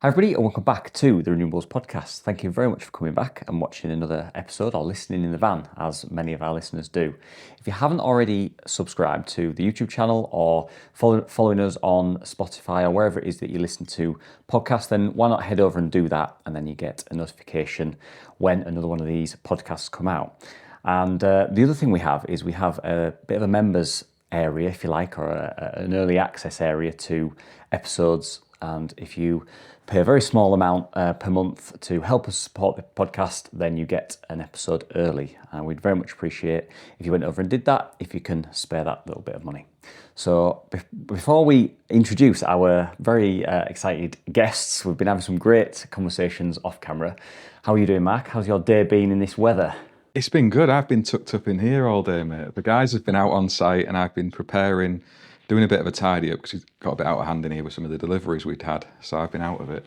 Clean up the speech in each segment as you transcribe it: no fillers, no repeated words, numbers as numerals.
Hi everybody and welcome back to the Renewables Podcast. Thank you very much for coming back and watching another episode or listening in the van, as many of our listeners do. If you haven't already subscribed to the YouTube channel or following us on Spotify or wherever it is that you listen to podcasts, then why not head over and do that, and then you get a notification when another one of these podcasts come out. And the other thing we have is we have a bit of a members area, if you like, or an early access area to episodes. And if you pay a very small amount per month to help us support the podcast, then you get an episode early. And we'd very much appreciate if you went over and did that, if you can spare that little bit of money. So before we introduce our very excited guests, we've been having some great conversations off camera. How are you doing, Mark? How's your day been in this weather? It's been good. I've been tucked up in here all day, mate. The guys have been out on site and I've been preparing, doing a bit of a tidy up because it got a bit out of hand in here with some of the deliveries we'd had. So I've been out of it.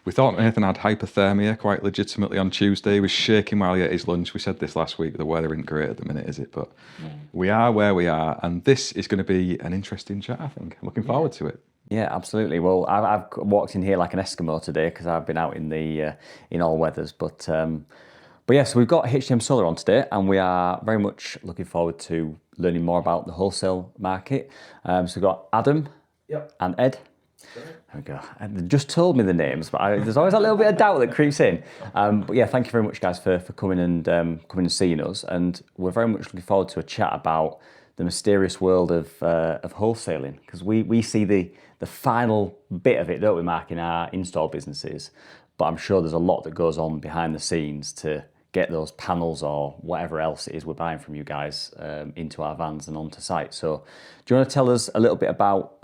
We thought Nathan had hypothermia quite legitimately on Tuesday. He was shaking while he ate his lunch. We said this last week. The weather isn't great at the minute, is it? But we are where we are. And this is going to be an interesting chat, I think. I'm looking forward to it. Yeah, absolutely. Well, I've walked in here like an Eskimo today because I've been out in the in all weathers. But yeah, so we've got HDM Solar on today, and we are very much looking forward to learning more about the wholesale market. So we've got Adam and Ed. There we go. And they just told me the names, but there's always a little bit of doubt that creeps in. But yeah, thank you very much, guys, for coming and seeing us. And we're very much looking forward to a chat about the mysterious world of wholesaling, because we see the final bit of it, don't we, Mark, in our install businesses. But I'm sure there's a lot that goes on behind the scenes to get those panels or whatever else it is we're buying from you guys into our vans and onto site. So do you want to tell us a little bit about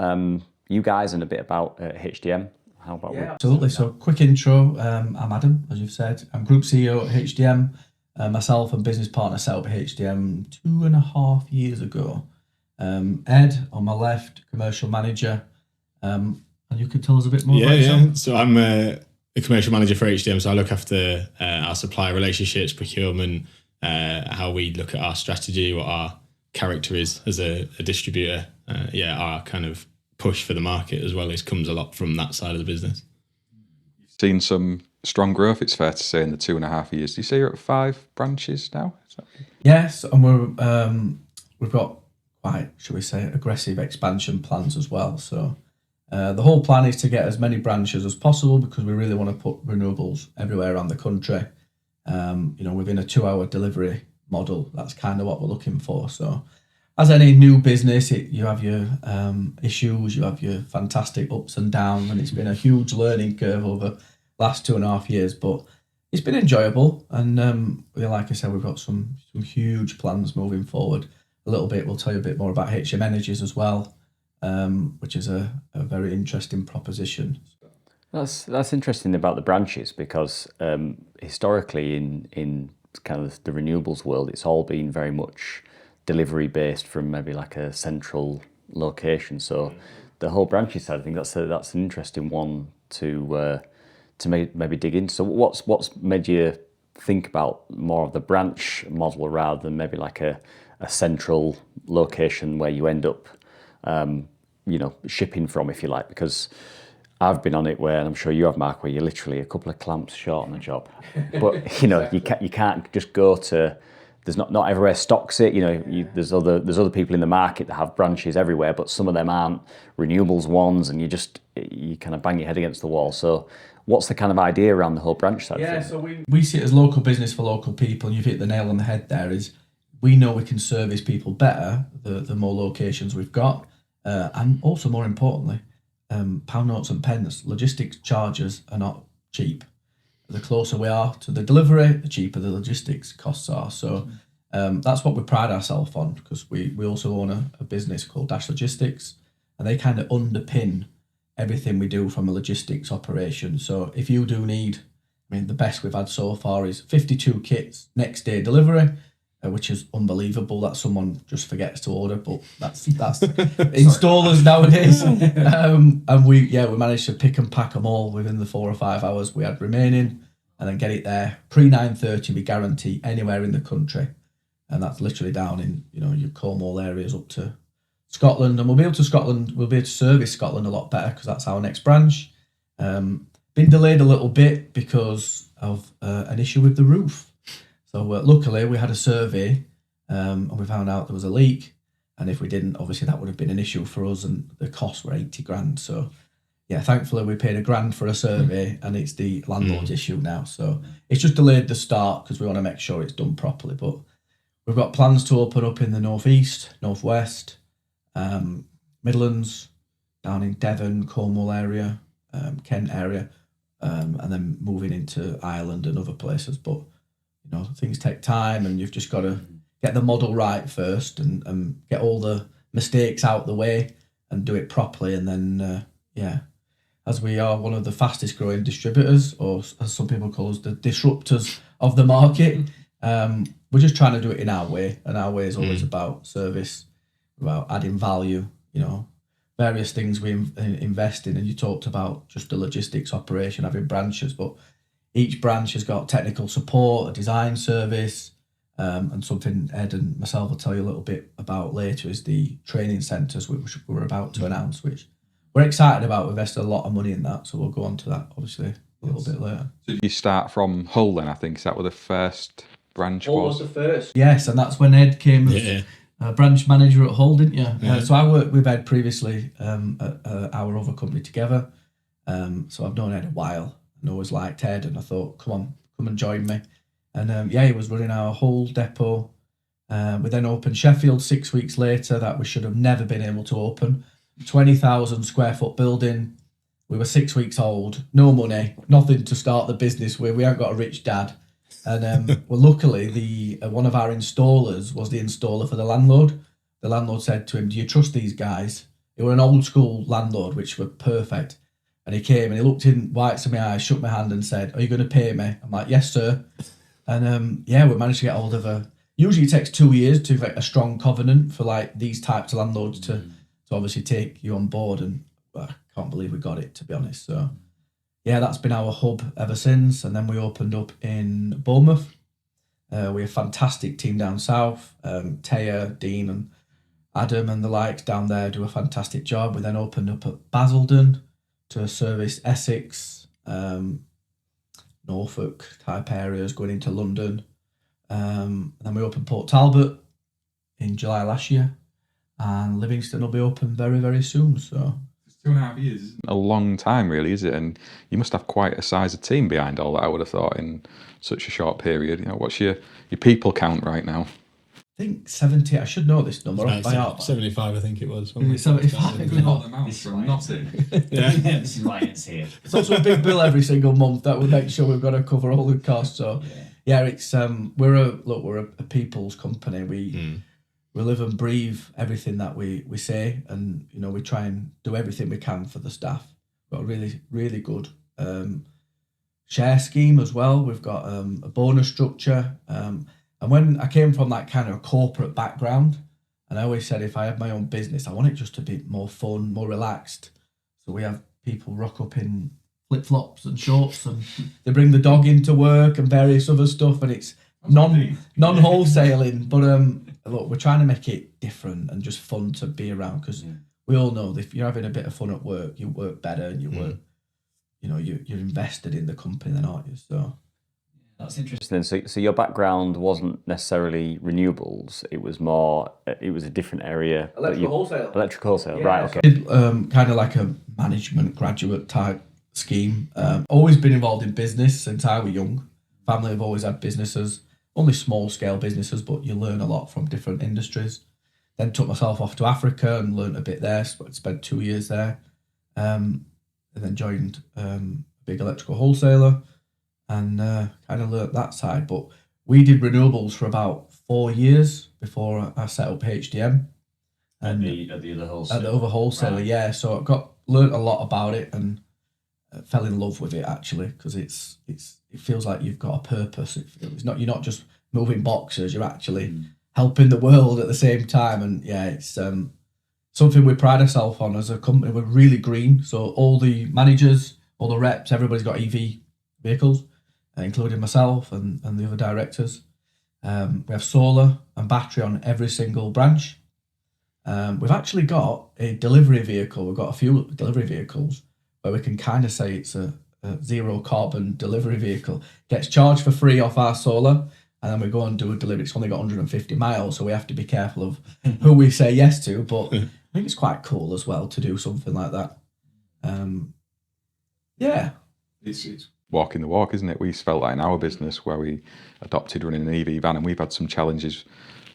you guys and a bit about HDM? How about we? Absolutely. So quick intro. I'm Adam, as you've said. I'm Group CEO at HDM. Myself and business partner set up HDM 2.5 years ago. Ed, on my left, commercial manager. And you could tell us a bit more about yourself? Yeah. So I'm a commercial manager for HDM, so I look after our supplier relationships, procurement, how we look at our strategy, what our character is as a distributor. Our kind of push for the market as well comes a lot from that side of the business. Seen some strong growth, it's fair to say, in the 2.5 years. Do you say you're at 5 branches now? Yes, and we've got quite, shall we say, aggressive expansion plans as well. So the whole plan is to get as many branches as possible because we really want to put renewables everywhere around the country. Within a 2-hour delivery model, that's kind of what we're looking for. So as any new business, you have your issues, you have your fantastic ups and downs, and it's been a huge learning curve over the last 2.5 years, but it's been enjoyable. And like I said, we've got some huge plans moving forward. A little bit, we'll tell you a bit more about HDM Energies as well, which is a very interesting proposition. That's interesting about the branches, because historically in kind of the renewables world, it's all been very much delivery based from maybe like a central location. So the whole branches side, I think that's an interesting one to maybe dig into. So what's made you think about more of the branch model rather than maybe like a central location where you end up shipping from, if you like? Because I've been on it where, and I'm sure you have, Mark, where you're literally a couple of clamps short on a job. But you can't just go to. There's not everywhere stocks it. There's other people in the market that have branches everywhere, but some of them aren't renewables ones, and you kind of bang your head against the wall. So what's the kind of idea around the whole branch side? Yeah, so we see it as local business for local people, and you've hit the nail on the head there. Is we know we can service people better the more locations we've got, and also more importantly, pound notes and pence. Logistics charges are not cheap. The closer we are to the delivery, the cheaper the logistics costs are. So that's what we pride ourselves on, because we also own a business called Dash Logistics, and they kind of underpin everything we do from a logistics operation. So if you do need, the best we've had so far is 52 kits next day delivery, which is unbelievable that someone just forgets to order, but that's installers nowadays. And we managed to pick and pack them all within the 4 or 5 hours we had remaining, and then get it there pre 9:30. We guarantee anywhere in the country, and that's literally down in your Cornwall areas up to Scotland, and we'll be able to service Scotland a lot better because that's our next branch. been delayed a little bit because of an issue with the roof. So luckily we had a survey and we found out there was a leak. And if we didn't, obviously that would have been an issue for us, and the costs were 80 grand. So yeah, thankfully we paid £1,000 for a survey and it's the landlord's issue now. So it's just delayed the start because we want to make sure it's done properly. But we've got plans to open up in the northeast, northwest, Midlands, down in Devon, Cornwall area, Kent area, and then moving into Ireland and other places. But things take time, and you've just got to get the model right first and get all the mistakes out the way and do it properly. And then, as we are one of the fastest growing distributors, or as some people call us, the disruptors of the market, we're just trying to do it in our way. And our way is always about service, about adding value, various things we invest in. And you talked about just the logistics operation, having branches, but each branch has got technical support, a design service, and something Ed and myself will tell you a little bit about later is the training centres, which we're about to announce, which we're excited about. We've invested a lot of money in that, so we'll go on to that obviously a little bit later. So did you start from Hull then? I think is that where the first branch was? The first. Yes, and that's when Ed came as branch manager at Hull, didn't you? Yeah. So I worked with Ed previously at our other company together. So I've known Ed a while and always liked Ed, and I thought, come and join me. And he was running our Hull depot. We then opened Sheffield 6 weeks later, that we should have never been able to open. 20,000 square foot building. We were 6 weeks old, no money, nothing to start the business with. We haven't got a rich dad. And luckily, one of our installers was the installer for the landlord. The landlord said to him, "Do you trust these guys?" They were an old school landlord, which were perfect. And he came and he looked in whites of my eyes, shook my hand and said, "Are you going to pay me?" I'm like, "Yes, sir." And we managed to get hold of usually it takes 2 years to get a strong covenant for like these types of landlords to obviously take you on board. And I can't believe we got it, to be honest. So that's been our hub ever since. And then we opened up in Bournemouth. We have a fantastic team down south. Taya, Dean and Adam and the likes down there do a fantastic job. We then opened up at Basildon to service Essex, Norfolk type areas, going into London. And then we opened Port Talbot in July last year, and Livingston will be open very, very soon. So 2.5 years isn't a long time, really, is it? And you must have quite a size of team behind all that, I would have thought, in such a short period. What's your people count right now? I think 70. I should know this number off by heart. 75, I think it was. 75. From nothing. This is why it's here. It's also a big bill every single month that we make sure we've got to cover all the costs. So it's we're a people's company. We live and breathe everything that we say, and we try and do everything we can for the staff. We've got a really, really good share scheme as well. We've got a bonus structure. And when I came from that kind of corporate background, and I always said if I had my own business, I want it just to be more fun, more relaxed. So we have people rock up in flip-flops and shorts, and they bring the dog into work and various other stuff, and it's non-wholesaling. But look, we're trying to make it different and just fun to be around, because we all know that if you're having a bit of fun at work, you work better, and you work, you're invested in the company then, aren't you? So that's interesting. So your background wasn't necessarily renewables. It was a different area. Electrical wholesale, right? Okay. I did kind of like a management graduate type scheme. Always been involved in business since I was young. Family have always had businesses, only small scale businesses, but you learn a lot from different industries. Then took myself off to Africa and learned a bit there. Spent 2 years there, and then joined a big electrical wholesaler. And kind of learnt that side. But we did renewables for about 4 years before I set up HDM. And at the other wholesaler. At the other wholesaler, right. So I learnt a lot about it and fell in love with it, actually, because it feels like you've got a purpose. You're not just moving boxes. You're actually helping the world at the same time. And it's something we pride ourselves on as a company. We're really green. So all the managers, all the reps, everybody's got EV vehicles, including myself and the other directors. We have solar and battery on every single branch. We've actually got a delivery vehicle. We've got a few delivery vehicles where we can kind of say it's a zero carbon delivery vehicle, gets charged for free off our solar, and then we go and do a delivery. It's only got 150 miles, so we have to be careful of who we say yes to. But I think it's quite cool as well to do something like that. Yeah. It's walking the walk, isn't it? We felt that in our business where we adopted running an EV van, and we've had some challenges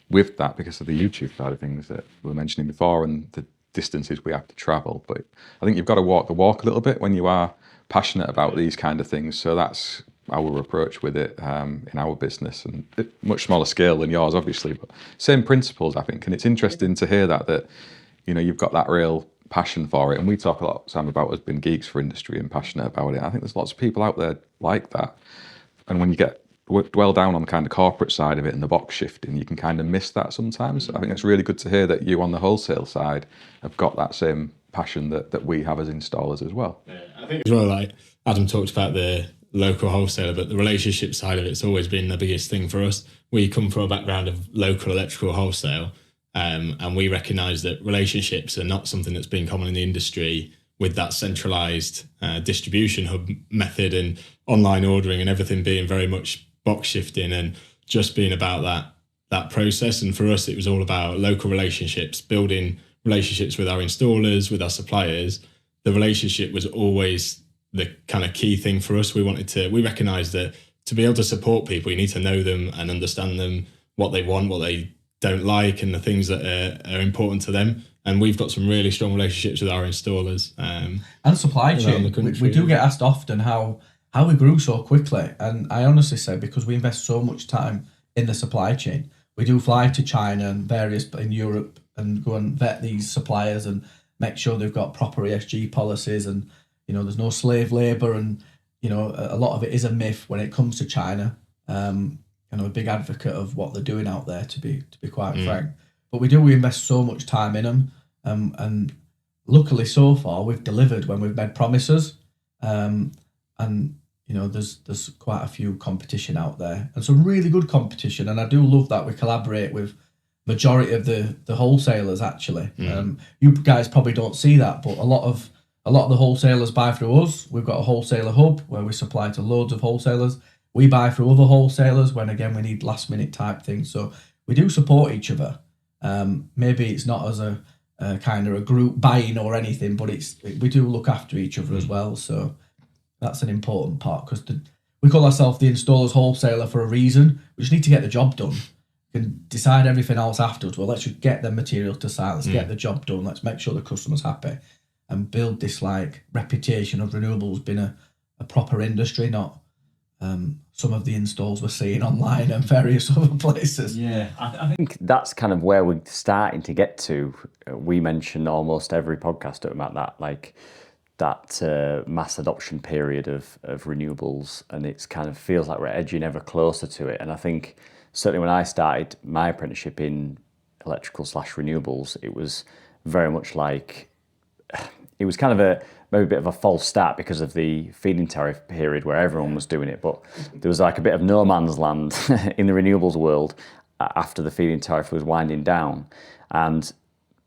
with that because of the YouTube side of things that we were mentioning before and the distances we have to travel. But I think you've got to walk the walk a little bit when you are passionate about these kind of things. So that's our approach with it in our business, and much smaller scale than yours, obviously, but same principles, I think. And it's interesting to hear that you've got that real passion for it. And we talk a lot, Sam, about us being geeks for industry and passionate about it. I think there's lots of people out there like that. And when you dwell down on the kind of corporate side of it and the box shifting, you can kind of miss that sometimes. I think it's really good to hear that you on the wholesale side have got that same passion that we have as installers as well. Yeah, I think as well, like Adam talked about the local wholesaler, but the relationship side of it's always been the biggest thing for us. We come from a background of local electrical wholesale, and we recognise that relationships are not something that's been common in the industry with that centralised distribution hub method and online ordering and everything being very much box shifting and just being about that process. And for us, it was all about local relationships, building relationships with our installers, with our suppliers. The relationship was always the kind of key thing for us. We recognised that to be able to support people, you need to know them and understand them, what they want, what they don't like, and the things that are important to them. And we've got some really strong relationships with our installers. And supply chain. We do get asked often how we grew so quickly. And I honestly say, because we invest so much time in the supply chain. We do fly to China and various in Europe and go and vet these suppliers and make sure they've got proper ESG policies and, there's no slave labour, and, a lot of it is a myth when it comes to China. I'm a big advocate of what they're doing out there, to be quite frank. But we invest so much time in them. And luckily so far we've delivered when we've made promises. And, there's quite a few competition out there and some really good competition. And I do love that we collaborate with majority of the wholesalers, actually. You guys probably don't see that, but a lot of the wholesalers buy through us. We've got a wholesaler hub where we supply to loads of wholesalers. We buy through other wholesalers when, again, we need last minute type things. So we do support each other. Maybe it's not as a kind of a group buying or anything, but we do look after each other as well. So that's an important part, because we call ourselves the installers wholesaler for a reason. We just need to get the job done. We can decide everything else afterwards. Well, let's just get the material to site. Let's get the job done. Let's make sure the customer's happy and build this reputation of renewables being a proper industry, not some of the installs we're seeing online and various other places. Yeah, I think that's kind of where we're starting to get to. We mention almost every podcast about that mass adoption period of renewables, and it's kind of feels like we're edging ever closer to it. And I think certainly when I started my apprenticeship in electrical/renewables, it was very much like, it was kind of maybe a bit of a false start because of the feed-in tariff period where everyone was doing it, but there was like a bit of no man's land in the renewables world after the feed-in tariff was winding down. And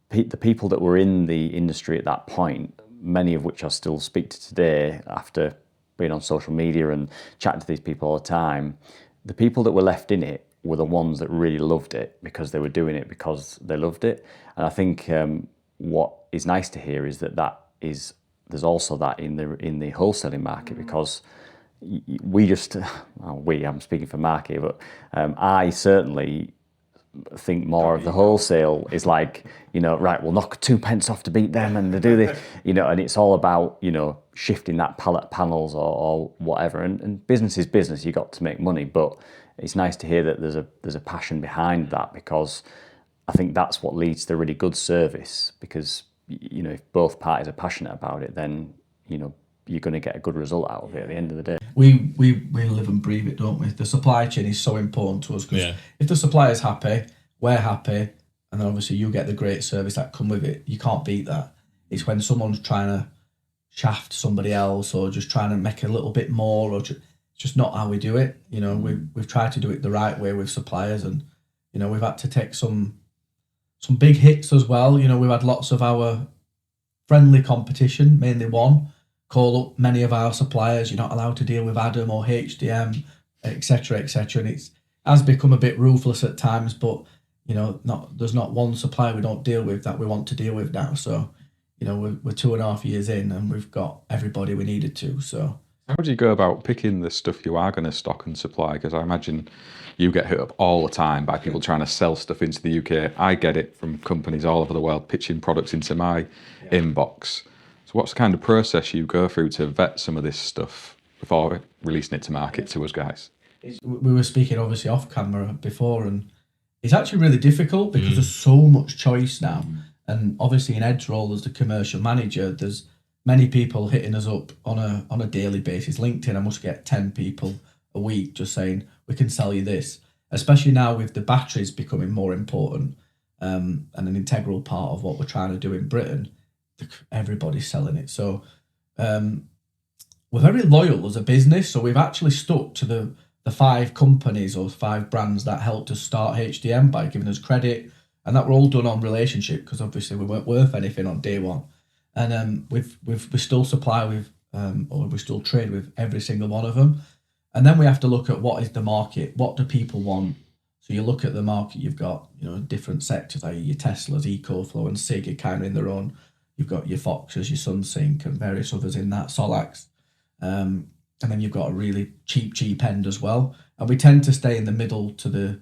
the people that were in the industry at that point, many of which I still speak to today after being on social media and chatting to these people all the time, the people that were left in it were the ones that really loved it because they were doing it because they loved it. And I think what is nice to hear is there's also that in the wholesaling market, because I'm speaking for Mark here, but I certainly think more of the wholesale is like, right, we'll knock 2 pence off to beat them and they do this, and it's all about, shifting that pallet panels or whatever. And business is business, you got to make money, but it's nice to hear that there's a passion behind that, because I think that's what leads to really good service, because if both parties are passionate about it, then you're going to get a good result out of it at the end of the day. We live and breathe it, don't we? The supply chain is so important to us, because if the supplier's happy, we're happy, and then obviously you get the great service that come with it. You can't beat that. It's when someone's trying to shaft somebody else or just trying to make a little bit more, or it's just not how we do it. We've tried to do it the right way with suppliers, and we've had to take some big hits as well. We've had lots of our friendly competition, mainly one, call up many of our suppliers. You're not allowed to deal with Adam or HDM, etc., etc. And it has become a bit ruthless at times, but there's not one supplier we don't deal with that we want to deal with now. So, we're 2.5 years in and we've got everybody we needed to. So, how do you go about picking the stuff you are going to stock and supply? Because I imagine you get hit up all the time by people trying to sell stuff into the UK. I get it from companies all over the world pitching products into my inbox. So what's the kind of process you go through to vet some of this stuff before releasing it to market to us guys? We were speaking obviously off camera before, and it's actually really difficult because there's so much choice now. And obviously in Ed's role as the commercial manager, there's many people hitting us up on a daily basis. LinkedIn, I must get 10 people a week just saying, we can sell you this. Especially now with the batteries becoming more important and an integral part of what we're trying to do in Britain. Everybody's selling it. So we're very loyal as a business. So we've actually stuck to the 5 companies or 5 brands that helped us start HDM by giving us credit. And that were all done on relationship because obviously we weren't worth anything on day one. And we still supply with, or we still trade with every single one of them. And then we have to look at what is the market, what do people want. So you look at the market, you've got different sectors, like your Teslas, EcoFlow and SIG are kind of in their own. You've got your Foxes, your SunSync and various others in that, Solax. And then you've got a really cheap end as well. And we tend to stay in the middle to the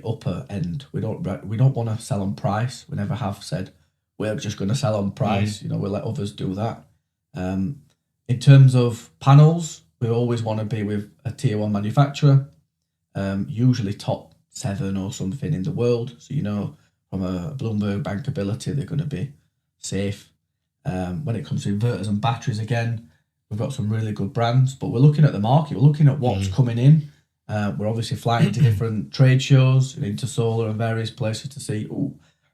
upper end. We don't want to sell on price. We never have said we're just going to sell on price. We'll let others do that. In terms of panels, we always want to be with a tier 1 manufacturer, usually top 7 or something in the world. So from a Bloomberg bankability, they're going to be safe. When it comes to inverters and batteries, again, we've got some really good brands, but we're looking at the market. We're looking at what's coming in. We're obviously flying to different trade shows, into solar and various places to see,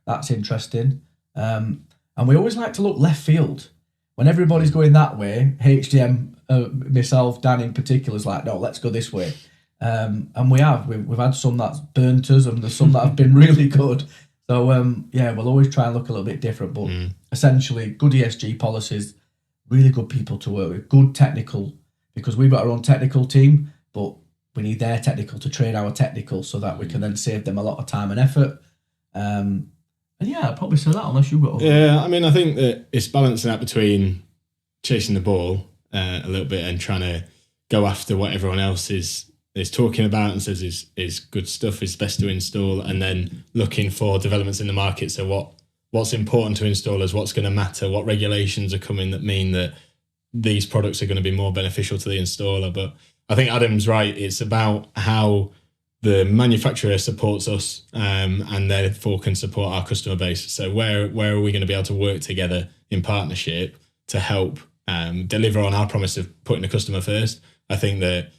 that's interesting. And we always like to look left field. When everybody's going that way, HDM, myself, Dan in particular, is like, no, let's go this way. And we've had some that's burnt us and there's some that have been really good. So, we'll always try and look a little bit different, but essentially good ESG policies, really good people to work with, good technical, because we've got our own technical team, but we need their technical to train our technical so that we can then save them a lot of time and effort. I'd probably say that unless you've got... Yeah, I mean, I think that it's balancing out between chasing the ball a little bit and trying to go after what everyone else is talking about and says is good stuff, is best to install, and then looking for developments in the market. So what's important to installers, what's going to matter, what regulations are coming that mean that these products are going to be more beneficial to the installer. But I think Adam's right. It's about how the manufacturer supports us and therefore can support our customer base. So where are we going to be able to work together in partnership to help deliver on our promise of putting the customer first? I think that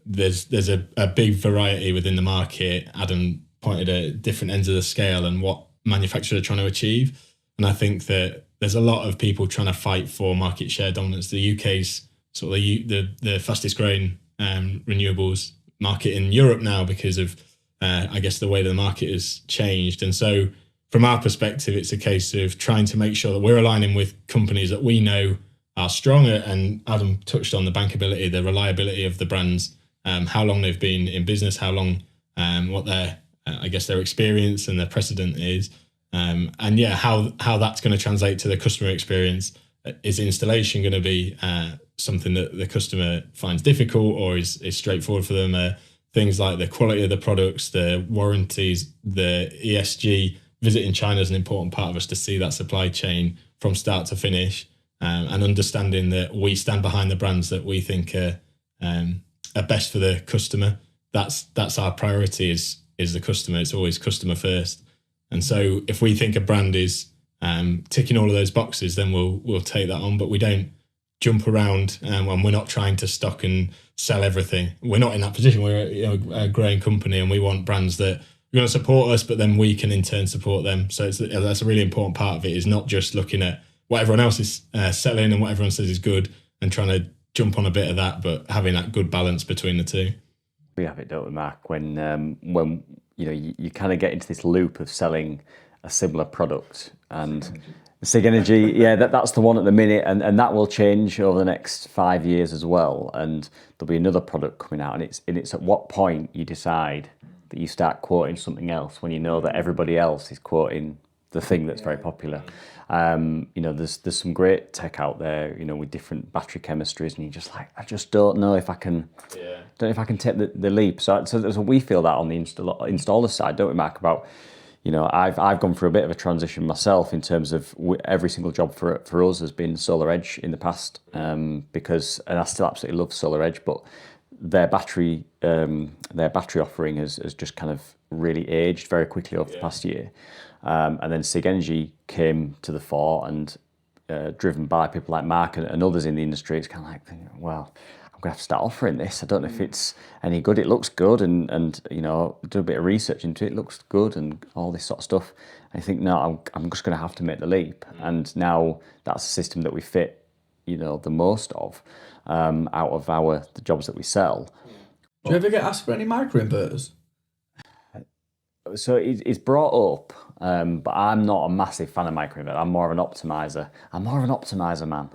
there's a big variety within the market. Adam pointed at different ends of the scale and what manufacturers are trying to achieve. And I think that there's a lot of people trying to fight for market share dominance. The UK's sort of the fastest growing renewables market in Europe now because of, I guess, the way the market has changed. And so from our perspective, it's a case of trying to make sure that we're aligning with companies that we know are stronger. And Adam touched on the bankability, the reliability of the brands, how long they've been in business, how long, what their, I guess, their experience and their precedent is. And how that's going to translate to the customer experience. Is installation going to be something that the customer finds difficult or is straightforward for them? Things like the quality of the products, the warranties, the ESG. Visiting China is an important part of us to see that supply chain from start to finish, and understanding that we stand behind the brands that we think are best for the customer. That's our priority is the customer. It's always customer first. And so if we think a brand is ticking all of those boxes, then we'll take that on. But we don't jump around when we're not trying to stock and sell everything. We're not in that position. We're a growing company and we want brands that are going to support us, but then we can in turn support them. So that's a really important part of it, is not just looking at what everyone else is selling and what everyone says is good and trying to jump on a bit of that, but having that good balance between the two. We have it, don't we, Mark? When you kind of get into this loop of selling a similar product, and SIG Energy, yeah, that's the one at the minute, and that will change over the next 5 years as well. And there'll be another product coming out, and it's at what point you decide that you start quoting something else when you know that everybody else is quoting the thing that's very popular. There's some great tech out there, with different battery chemistries, and you're just like, I just don't know if I can, don't know if I can take the leap. So we feel that on the installer side, don't we, Mark? About I've gone through a bit of a transition myself in terms of every single job for us has been Solar Edge in the past, because, and I still absolutely love Solar Edge, but their battery offering has just kind of really aged very quickly over the past year. And then SIG Energy came to the fore, and driven by people like Mark and others in the industry, it's kind of like, well, I'm going to have to start offering this. I don't know if it's any good. It looks good, and do a bit of research into it. It looks good and all this sort of stuff. I think, no, I'm just going to have to make the leap. And now that's a system that we fit, the most of out of the jobs that we sell. Do you ever get asked for any microinverters? So it's brought up, but I'm not a massive fan of microinverter. I'm more of an optimizer. I'm more of an optimizer man.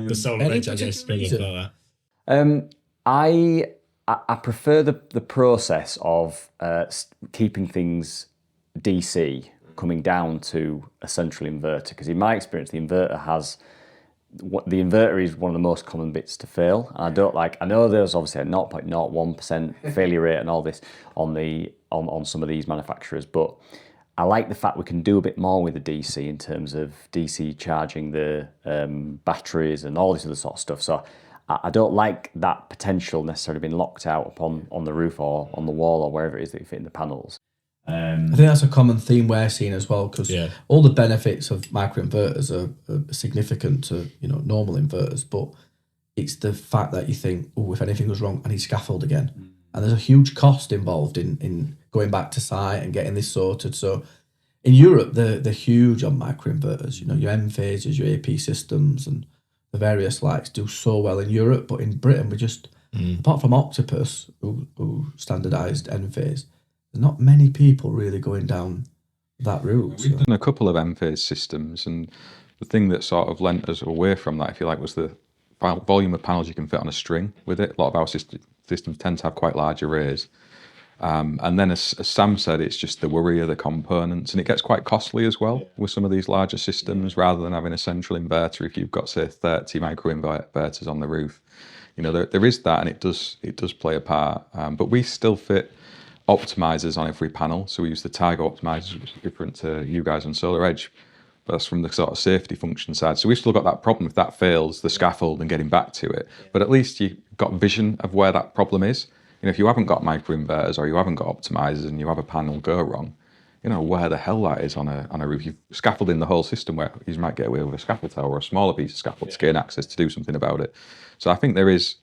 The Solar Edge, I guess, like that. I prefer the process of keeping things DC coming down to a central inverter, because in my experience, the inverter is one of the most common bits to fail. And I know there's obviously a 0.01% failure rate and all this on some of these manufacturers, but I like the fact we can do a bit more with the DC in terms of DC charging the batteries and all this other sort of stuff. So I don't like that potential necessarily being locked out on the roof or on the wall or wherever it is that you fit in the panels. I think that's a common theme we're seeing as well, because all the benefits of microinverters are significant to normal inverters, but it's the fact that you think, oh, if anything goes wrong, I need scaffold again. And there's a huge cost involved in going back to site and getting this sorted. So in Europe, they're huge on microinverters. Your M phases, your AP systems, and the various likes do so well in Europe. But in Britain, we just, apart from Octopus, who standardised N phase, there's not many people really going down that route. We've done a couple of M-phase systems, and the thing that sort of lent us away from that, if you like, was the volume of panels you can fit on a string with it. A lot of our systems tend to have quite large arrays. And then as Sam said, it's just the worry of the components, and it gets quite costly as well with some of these larger systems, rather than having a central inverter. If you've got, say, 30 microinverters on the roof, there is that, and it does play a part. But we still fit optimizers on every panel. So we use the Tiger optimizers, which is different to you guys on Solar Edge. But that's from the sort of safety function side. So we've still got that problem if that fails, the scaffold and getting back to it. But at least you've got vision of where that problem is. If you haven't got microinverters or you haven't got optimizers and you have a panel go wrong, where the hell that is on a roof. You've scaffolded the whole system, where you might get away with a scaffold tower or a smaller piece of scaffold to gain access to do something about it. So I think there is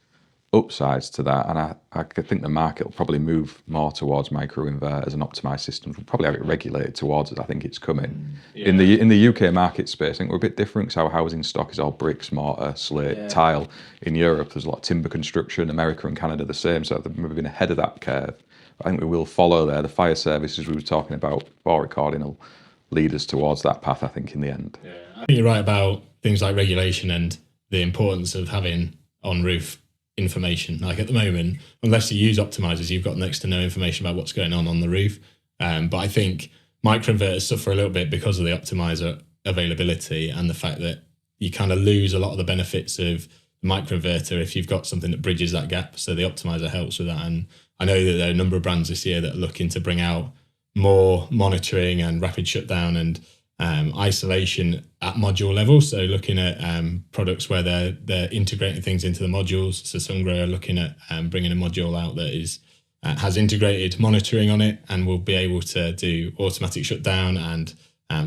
upsides to that, and I think the market will probably move more towards microinverters and optimized systems. We'll probably have it regulated towards it. I think it's coming. In the UK market space, I think we're a bit different, because our housing stock is all bricks, mortar, slate, tile. In Europe, there's a lot of timber construction. America and Canada the same, so they're moving ahead of that curve. I think we will follow there. The fire services we were talking about before recording will lead us towards that path, I think, in the end. I think you're right about things like regulation and the importance of having on-roof information. Like at the moment, unless you use optimizers, you've got next to no information about what's going on the roof. But I think microinverters suffer a little bit because of the optimizer availability and the fact that you kind of lose a lot of the benefits of the microinverter if you've got something that bridges that gap. So the optimizer helps with that. And I know that there are a number of brands this year that are looking to bring out more monitoring and rapid shutdown and isolation at module level. So looking at products where they're integrating things into the modules. So Sungrow are looking at bringing a module out that is has integrated monitoring on it and will be able to do automatic shutdown and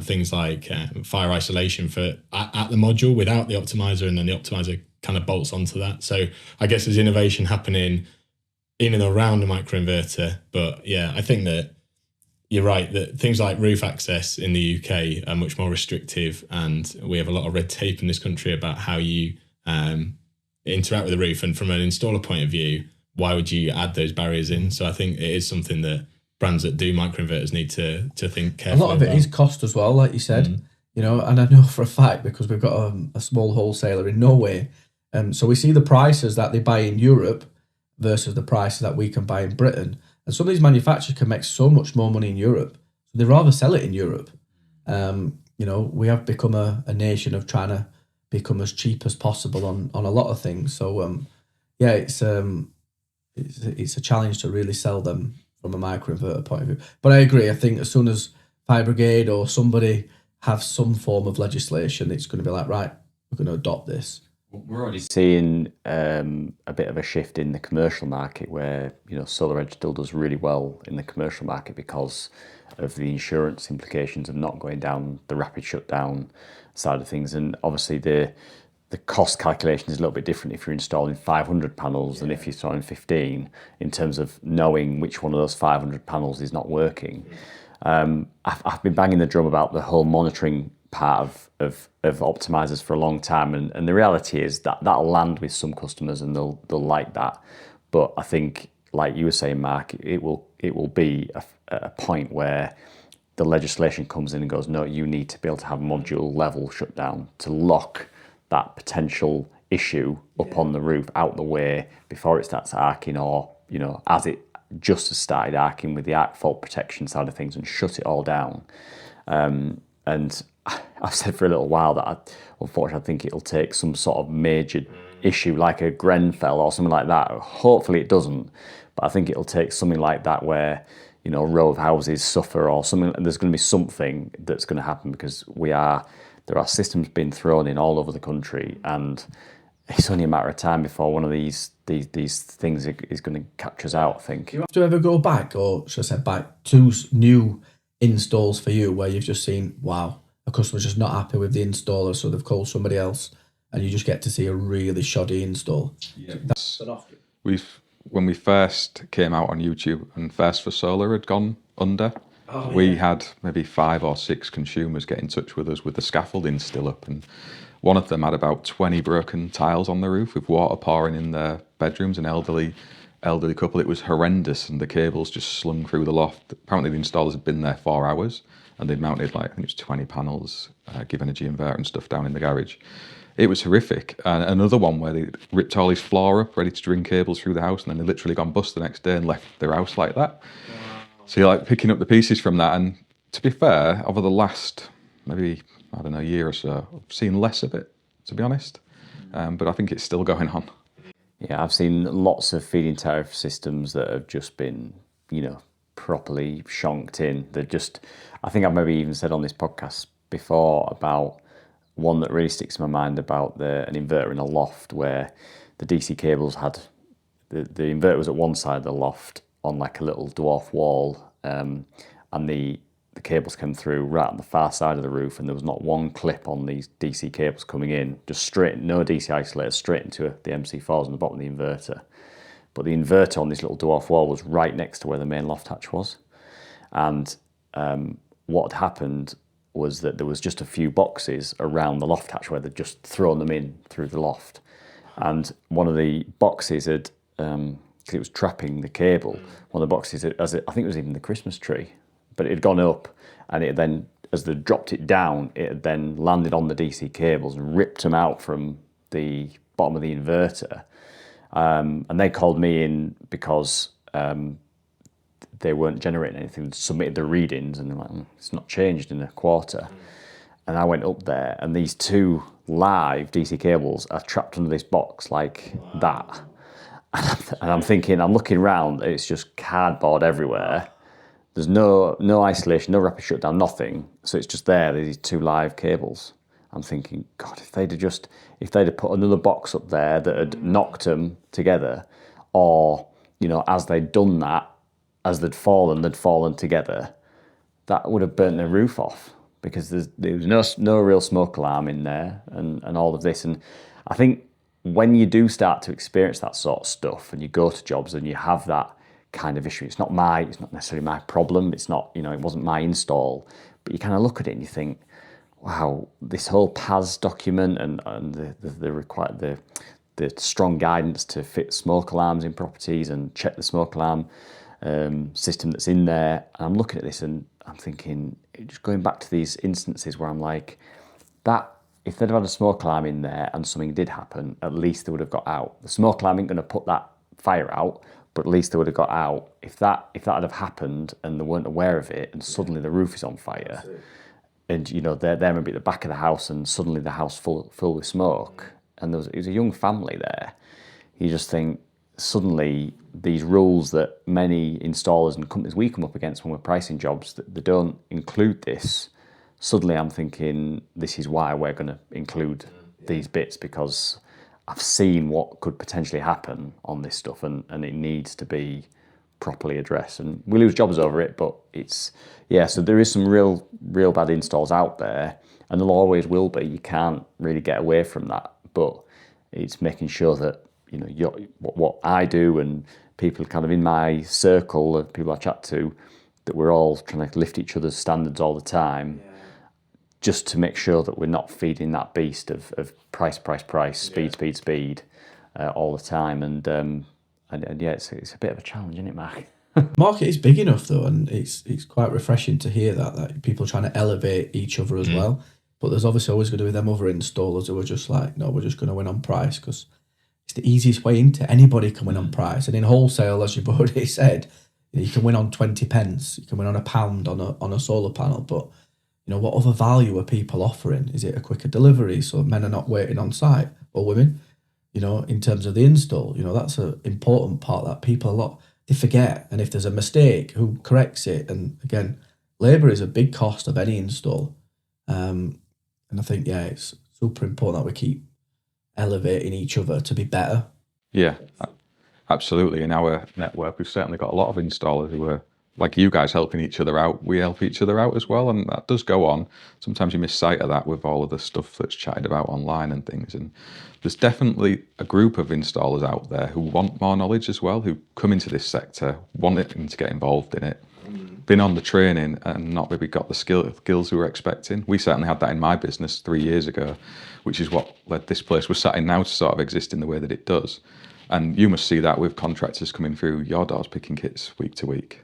things like fire isolation for at the module without the optimizer, and then the optimizer kind of bolts onto that. So I guess there's innovation happening in and around the microinverter. But yeah, I think that you're right that things like roof access in the UK are much more restrictive, and we have a lot of red tape in this country about how you interact with the roof. And from an installer point of view, why would you add those barriers in? So I think it is something that brands that do microinverters need to think A carefully. lot of it is cost as well, like you said. You know, and I know for a fact because we've got a small wholesaler in Norway, so we see the prices that they buy in Europe versus the prices that we can buy in Britain. And some of these manufacturers can make so much more money in Europe, so they rather sell it in Europe. You know, we have become a nation of trying to become as cheap as possible on a lot of things. So yeah, it's a challenge to really sell them from a microinverter point of view. But I agree. I think as soon as Fire Brigade or somebody have some form of legislation, it's going to be like, right, we're going to adopt this. We're already seeing a bit of a shift in the commercial market where, you know, SolarEdge still does really well in the commercial market because of the insurance implications of not going down the rapid shutdown side of things. And obviously the cost calculation is a little bit different if you're installing 500 panels than if you're installing 15 in terms of knowing which one of those 500 panels is not working. I've been banging the drum about the whole monitoring part of optimizers for a long time, and the reality is that that'll land with some customers and they'll like that. But I think, like you were saying, Mark, it will be a point where the legislation comes in and goes, no, you need to be able to have module level shutdown to lock that potential issue up on the roof out the way before it starts arcing, or, you know, as it just has started arcing with the arc fault protection side of things, and shut it all down. And I've said for a little while that unfortunately I think it'll take some sort of major issue like a Grenfell or something like that. Hopefully it doesn't, but I think it'll take something like that where, you know, a row of houses suffer or something. There's going to be something that's going to happen because there are systems being thrown in all over the country, and it's only a matter of time before one of these things is going to catch us out, I think. Do you have to ever go back, or should I say back, to new installs for you where you've just seen, wow, a customer's just not happy with the installer, so they've called somebody else, and you just get to see a really shoddy install? Yeah. That's often. When we first came out on YouTube and First for Solar had gone under, we had maybe 5 or 6 consumers get in touch with us with the scaffolding still up, and one of them had about 20 broken tiles on the roof with water pouring in their bedrooms, an elderly couple. It was horrendous, and the cables just slung through the loft. Apparently the installers had been there 4 hours and they'd mounted, like, I think it was 20 panels, Give Energy inverter and stuff down in the garage. It was horrific. And another one where they ripped all his floor up, ready to string cables through the house, and then they literally gone bust the next day and left their house like that. So you're like picking up the pieces from that. And to be fair, over the last maybe, I don't know, year or so, I've seen less of it, to be honest. But I think it's still going on. Yeah, I've seen lots of feed-in tariff systems that have just been, you know, properly shonked in. They're just, I think I've maybe even said on this podcast before about one that really sticks in my mind about an inverter in a loft where the DC cables had, the inverter was at one side of the loft on like a little dwarf wall, and the cables came through right on the far side of the roof, and there was not one clip on these DC cables coming in, just straight, no DC isolators, straight into the MC4s on the bottom of the inverter. But the inverter on this little dwarf wall was right next to where the main loft hatch was. And what had happened was that there was just a few boxes around the loft hatch where they'd just thrown them in through the loft. And one of the boxes had, because it was trapping the cable, one of the boxes, I think it was even the Christmas tree, but it had gone up, and it then, as they dropped it down, it had then landed on the DC cables and ripped them out from the bottom of the inverter. And they called me in because they weren't generating anything, submitted the readings, and they're like, it's not changed in a quarter. And I went up there, and these 2 live DC cables are trapped under this box like that. And I'm thinking, I'm looking around, it's just cardboard everywhere. There's no isolation, no rapid shutdown, nothing. So it's just there, these 2 live cables. I'm thinking, God, if they'd have put another box up there that had knocked them together, or, you know, as they'd done that, as they'd fallen together, that would have burnt the roof off, because there was no real smoke alarm in there and all of this. And I think when you do start to experience that sort of stuff and you go to jobs and you have that kind of issue, it's not necessarily my problem, it's not, you know, it wasn't my install, but you kind of look at it and you think, wow, this whole PAS document and the strong guidance to fit smoke alarms in properties and check the smoke alarm, system that's in there. And I'm looking at this and I'm thinking, just going back to these instances where I'm like, that if they'd have had a smoke alarm in there and something did happen, at least they would have got out. The smoke alarm ain't going to put that fire out, but at least they would have got out. If that had have happened and they weren't aware of it, and suddenly the roof is on fire, and they're maybe at the back of the house, and suddenly the house full with smoke, and it was a young family there. You just think suddenly these rules that many installers and companies we come up against when we're pricing jobs, that they don't include this. Suddenly I'm thinking this is why we're going to include these bits, because I've seen what could potentially happen on this stuff, and it needs to be properly addressed. And we lose jobs over it, but so there is some real bad installs out there, and there always will be. You can't really get away from that, but it's making sure that what I do and people kind of in my circle of people I chat to, that we're all trying to lift each other's standards all the time, just to make sure that we're not feeding that beast of price, speed, all the time. And it's a bit of a challenge, isn't it, Mark? Market is big enough though, and it's quite refreshing to hear that people are trying to elevate each other as well. But there's obviously always going to be them other installers who are just like, no, we're just going to win on price, because it's the easiest way into. Anybody can win on price. And in wholesale, as you've already said, you can win on 20 pence, you can win on £1 on a solar panel. But what other value are people offering? Is it a quicker delivery so men are not waiting on site, or women? In terms of the install, that's an important part that people they forget. And if there's a mistake, who corrects it? And again, labour is a big cost of any install. And I think, it's super important that we keep elevating each other to be better. Yeah, absolutely. In our network, we've certainly got a lot of installers who are like you guys, helping each other out. We help each other out as well, and that does go on. Sometimes you miss sight of that with all of the stuff that's chatted about online and things. And there's definitely a group of installers out there who want more knowledge as well, who come into this sector wanting to get involved in it, been on the training and not maybe got the skills we were expecting. We certainly had that in my business 3 years ago, which is what led this place we're sat in now to sort of exist in the way that it does. And you must see that with contractors coming through your doors picking kits week to week.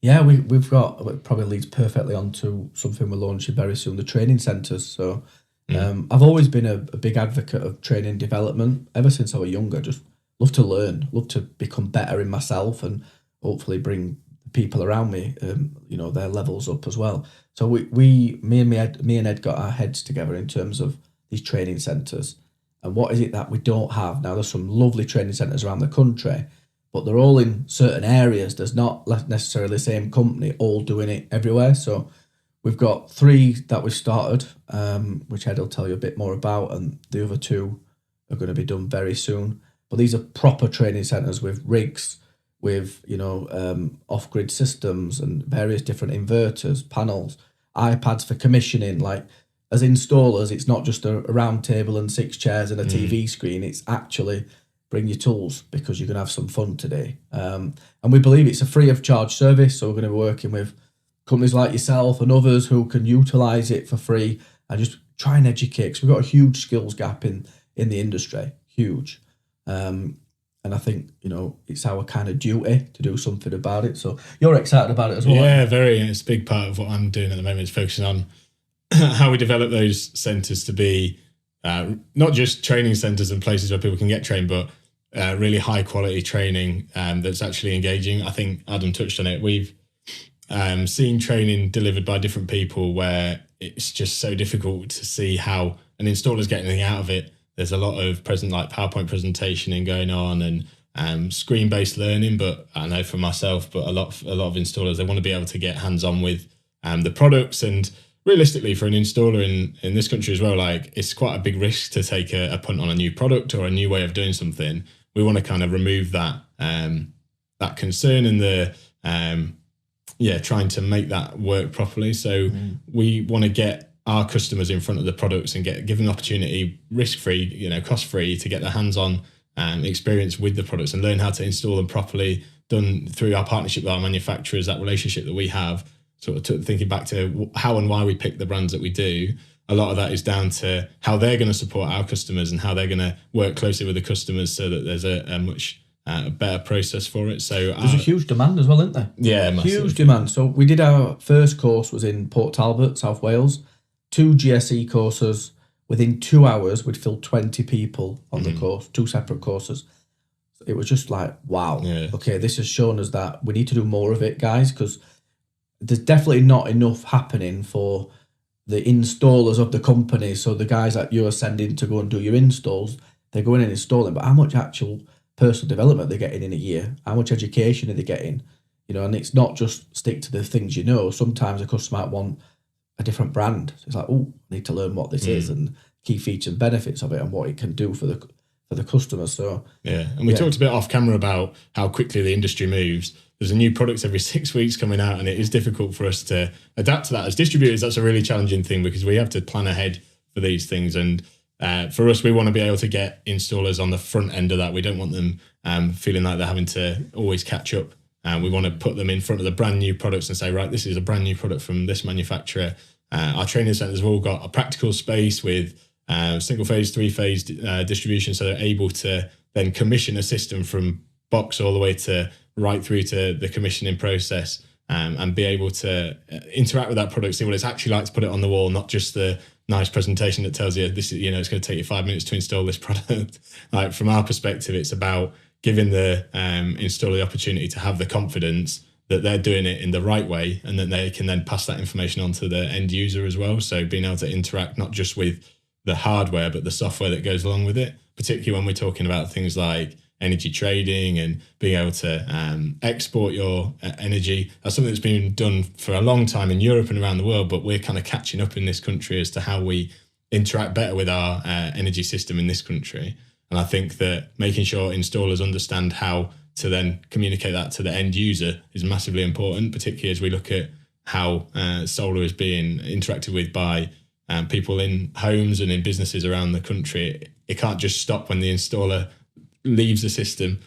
Yeah, we've got, it probably leads perfectly onto something we're launching very soon, the training centres. So I've always been a big advocate of training development. Ever since I was younger, just love to learn, love to become better in myself, and hopefully bring people around me, their levels up as well. So me and Ed got our heads together in terms of these training centres. And what is it that we don't have? Now, there's some lovely training centres around the country, but they're all in certain areas. There's not necessarily the same company all doing it everywhere. So we've got 3 that we've started, which Ed will tell you a bit more about, and the other 2 are going to be done very soon. But these are proper training centres with rigs, with off-grid systems and various different inverters, panels, iPads for commissioning. Like, as installers, it's not just a round table and 6 chairs and a TV screen. It's actually bring your tools, because you're going to have some fun today. And we believe it's a free of charge service. So we're going to be working with companies like yourself and others who can utilise it for free and just try and educate. Because we've got a huge skills gap in the industry, huge. And I think, it's our kind of duty to do something about it. So you're excited about it as well. Yeah, very. It's a big part of what I'm doing at the moment, is focusing on how we develop those centres to be not just training centres and places where people can get trained, but really high quality training that's actually engaging. I think Adam touched on it. We've seen training delivered by different people where it's just so difficult to see how an installer's getting anything out of it. There's a lot of PowerPoint presentation going on and screen-based learning, but I know for myself, but a lot of installers, they want to be able to get hands-on with the products. And realistically, for an installer in this country as well, like, it's quite a big risk to take a punt on a new product or a new way of doing something. We want to kind of remove that that concern and the trying to make that work properly. So we want to get our customers in front of the products and give them the opportunity, risk-free, cost-free, to get their hands-on experience with the products and learn how to install them properly, done through our partnership with our manufacturers, that relationship that we have. Sort of thinking back to how and why we pick the brands that we do, a lot of that is down to how they're going to support our customers and how they're going to work closely with the customers, so that there's a much a better process for it. So there's a huge demand as well, isn't there? Yeah, massive. Huge demand. So we did our first course was in Port Talbot, South Wales, 2 GSE courses. Within 2 hours, we'd fill 20 people on the course, 2 separate courses. It was just like, wow. Yeah. Okay, this has shown us that we need to do more of it, guys, because there's definitely not enough happening for the installers of the company. So the guys that you're sending to go and do your installs, they're going and installing, but how much actual personal development they're getting in a year? How much education are they getting? You know, and it's not just stick to the things you know. Sometimes a customer might want a different brand. So it's like, oh, I need to learn what this is and key features and benefits of it and what it can do for the customer. So yeah, and we talked a bit off camera about how quickly the industry moves. There's a new product every 6 weeks coming out, and it is difficult for us to adapt to that. As distributors, that's a really challenging thing because we have to plan ahead for these things. And for us, we want to be able to get installers on the front end of that. We don't want them feeling like they're having to always catch up. We want to put them in front of the brand new products and say, right, this is a brand new product from this manufacturer. Our training centres have all got a practical space with single phase, 3-phase distribution, so they're able to then commission a system from box all the way to right through to the commissioning process, and be able to interact with that product, see what it's actually like to put it on the wall, not just the nice presentation that tells you this is, it's going to take you 5 minutes to install this product. Like from our perspective, it's about giving the installer the opportunity to have the confidence that they're doing it in the right way, and that they can then pass that information on to the end user as well. So being able to interact not just with the hardware, but the software that goes along with it, particularly when we're talking about things like energy trading and being able to export your energy. That's something that's been done for a long time in Europe and around the world, but we're kind of catching up in this country as to how we interact better with our energy system in this country. And I think that making sure installers understand how to then communicate that to the end user is massively important, particularly as we look at how solar is being interacted with by people in homes and in businesses around the country. It can't just stop when the installer leaves the system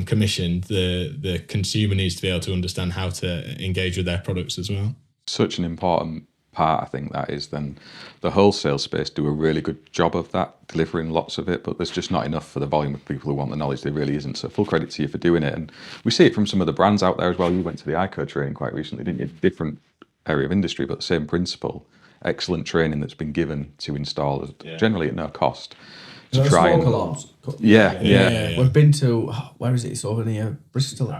commissioned. The consumer needs to be able to understand how to engage with their products as well. Such an important part, I think, that is. Then the wholesale space do a really good job of that, delivering lots of it, but there's just not enough for the volume of people who want the knowledge. There really isn't. So full credit to you for doing it. And we see it from some of the brands out there as well. You went to the ICO training quite recently, didn't you? Different area of industry, but the same principle. Excellent training that's been given to installers, generally at no cost. To try and alarms. Yeah. We've been to where is it? It's over near Bristol,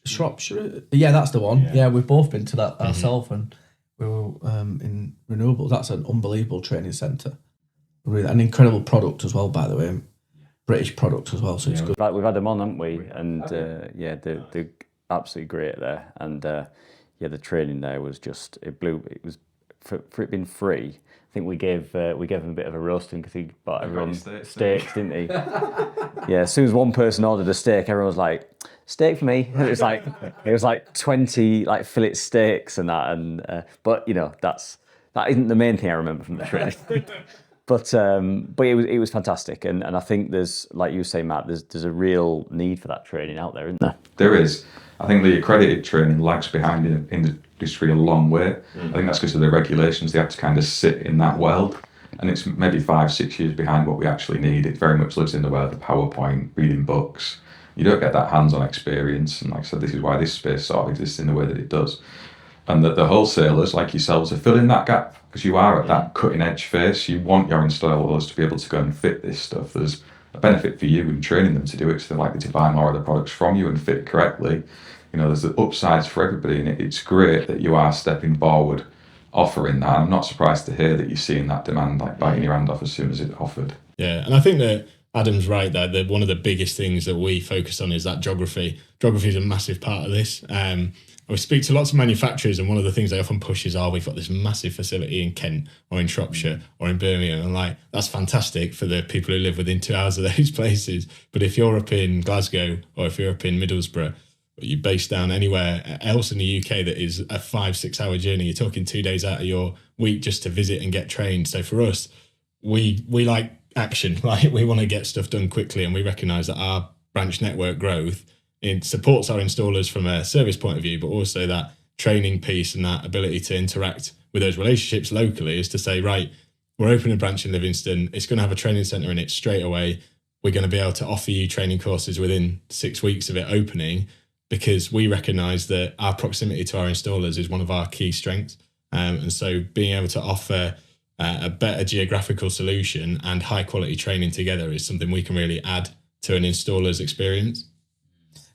Shropshire. Yeah, that's the one. Yeah, we've both been to that ourselves, and we were in renewables. That's an unbelievable training centre. Really, an incredible product as well, by the way. British product as well, so it's good. We've had them on, haven't we? And they're absolutely great there. And the training there was just it was for it being free. I think we gave him a bit of a roasting because he bought everyone steaks, didn't he? Yeah. As soon as one person ordered a steak, everyone was like, "Steak for me." And it was like 20 like fillet steaks and that. And but that isn't the main thing I remember from the training. But it was fantastic, and I think there's, like you were saying, Matt, there's a real need for that training out there, isn't there? There is. I think the accredited training lags behind in the industry a long way. I think that's because of the regulations. They have to kind of sit in that world, and it's maybe 5-6 years behind what we actually need. It very much lives in the world of PowerPoint, reading books. You don't get that hands-on experience, and like I said, this is why this space sort of exists in the way that it does. And that the wholesalers like yourselves are filling that gap, because you are at that cutting edge phase. You want your installers to be able to go and fit this stuff. There's a benefit for you in training them to do it, so they're likely to buy more of the products from you and fit it correctly. There's the upsides for everybody, and it's great that you are stepping forward, offering that. I'm not surprised to hear that you're seeing that demand, like biting your hand off as soon as it's offered. Yeah, and I think that Adam's right that one of the biggest things that we focus on is that geography. Geography is a massive part of this. I speak to lots of manufacturers, and one of the things they often push is, we've got this massive facility in Kent or in Shropshire or in Birmingham. And that's fantastic for the people who live within 2 hours of those places. But if you're up in Glasgow or if you're up in Middlesbrough, or you're based down anywhere else in the UK that is a 5-6 hour journey, you're talking 2 days out of your week just to visit and get trained. So for us, we like action. We want to get stuff done quickly, and we recognise that our branch network growth, it supports our installers from a service point of view, but also that training piece and that ability to interact with those relationships locally is to say, right, we're opening a branch in Livingston. It's going to have a training centre in it straight away. we're going to be able to offer you training courses within 6 weeks of it opening, because we recognise that our proximity to our installers is one of our key strengths. And so being able to offer a better geographical solution and high quality training together is something we can really add to an installer's experience.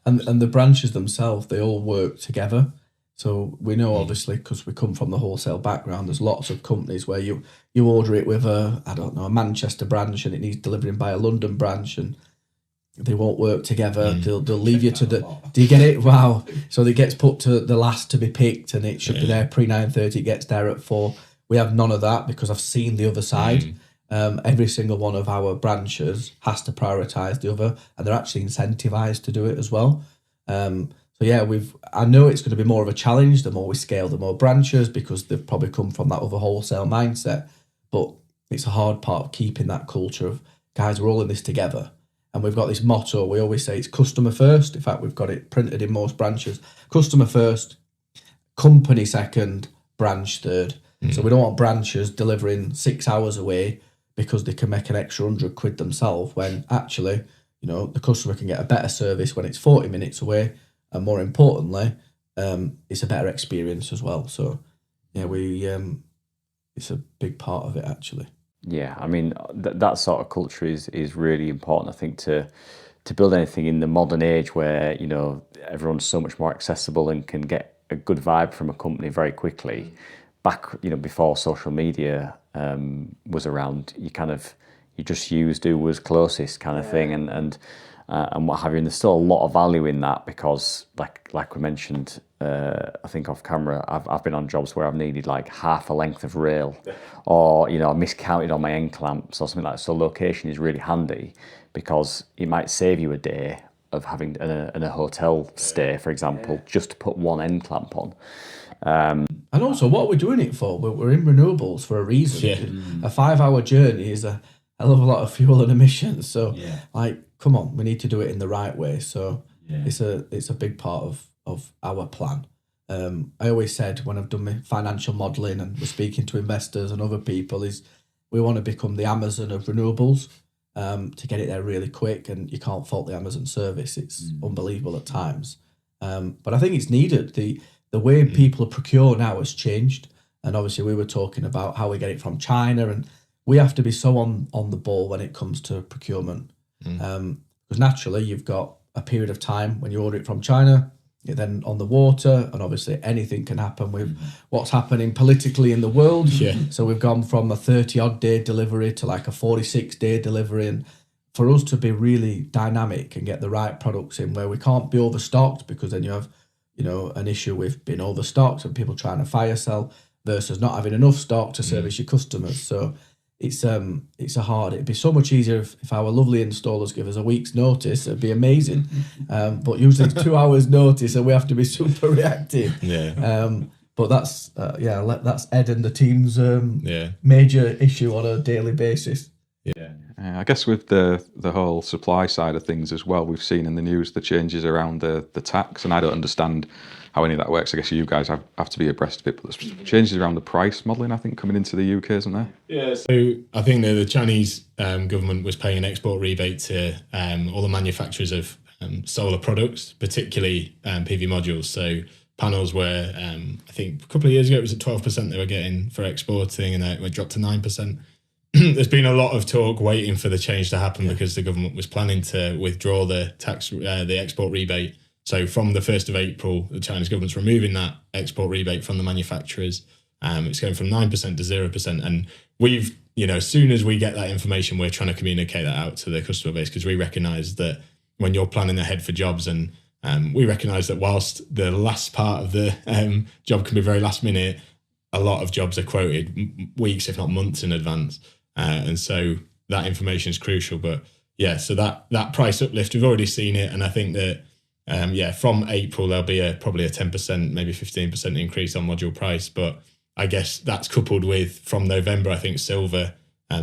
And the branches themselves, they all work together. So we know, obviously, because we come from the wholesale background, there's lots of companies where you order it with a Manchester branch and it needs delivering by a London branch, and they won't work together. They'll leave you to the... Do you get it? Wow. So it gets put to the last to be picked, and it should be there pre-9:30, it gets there at 4. We have none of that because I've seen the other side. Every single one of our branches has to prioritise the other, and they're actually incentivised to do it as well. So yeah, I know it's going to be more of a challenge the more we scale, the more branches, because they've probably come from that other wholesale mindset. But it's a hard part of keeping that culture of, guys, we're all in this together. And we've got this motto, we always say it's customer first. In fact, we've got it printed in most branches. Customer first, company second, branch third. So we don't want branches delivering 6 hours away because they can make an extra 100 quid themselves, when actually, the customer can get a better service when it's 40 minutes away. And more importantly, it's a better experience as well. So yeah, it's a big part of it, actually. Yeah, I mean, that sort of culture is really important, I think, to build anything in the modern age where, everyone's so much more accessible and can get a good vibe from a company very quickly. Back, before social media was around, you just used who was closest kind of thing, and what have you. And there's still a lot of value in that, because like we mentioned, I think off camera, I've been on jobs where I've needed like half a length of rail, or I miscounted on my end clamps or something like that. So location is really handy, because it might save you a day of having in a hotel stay, for example, just to put one end clamp on. And also, what are we doing it for? We're in renewables for a reason. A 5-hour journey is a hell of a lot of fuel and emissions. So, come on, we need to do it in the right way. So it's a big part of our plan. I always said, when I've done my financial modelling and we're speaking to investors and other people, is we want to become the Amazon of renewables, to get it there really quick. And you can't fault the Amazon service. It's unbelievable at times. But I think it's needed. The way people procure now has changed. And obviously we were talking about how we get it from China, and we have to be so on the ball when it comes to procurement. Because naturally you've got a period of time when you order it from China, you're then on the water, and obviously anything can happen with what's happening politically in the world. So we've gone from a 30-odd day delivery to like a 46-day delivery. And for us to be really dynamic and get the right products in, where we can't be overstocked, because then you have an issue with being overstocked and people trying to fire sell, versus not having enough stock to service your customers. So it'd be so much easier if our lovely installers give us a week's notice. It'd be amazing. But usually it's 2 hours notice and we have to be super reactive. But that's Ed and the team's major issue on a daily basis. I guess with the whole supply side of things as well, we've seen in the news the changes around the tax, and I don't understand how any of that works. I guess you guys have to be abreast of it, but there's changes around the price modelling, I think, coming into the UK, isn't there? Yeah, so I think the Chinese government was paying an export rebate to all the manufacturers of solar products, particularly PV modules. So panels were, I think a couple of years ago, it was at 12% they were getting for exporting, and it dropped to 9%. There's been a lot of talk waiting for the change to happen, because the government was planning to withdraw the export rebate. So from the 1st of April, the Chinese government's removing that export rebate from the manufacturers. It's going from 9% to 0%. And we've, as soon as we get that information, we're trying to communicate that out to the customer base, because we recognise that when you're planning ahead for jobs, and we recognise that whilst the last part of the job can be very last minute, a lot of jobs are quoted weeks, if not months in advance. And so that information is crucial. But yeah, so that price uplift, we've already seen it. And I think that, from April, there'll be probably a 10%, maybe 15% increase on module price. But I guess that's coupled with, from November, I think silver.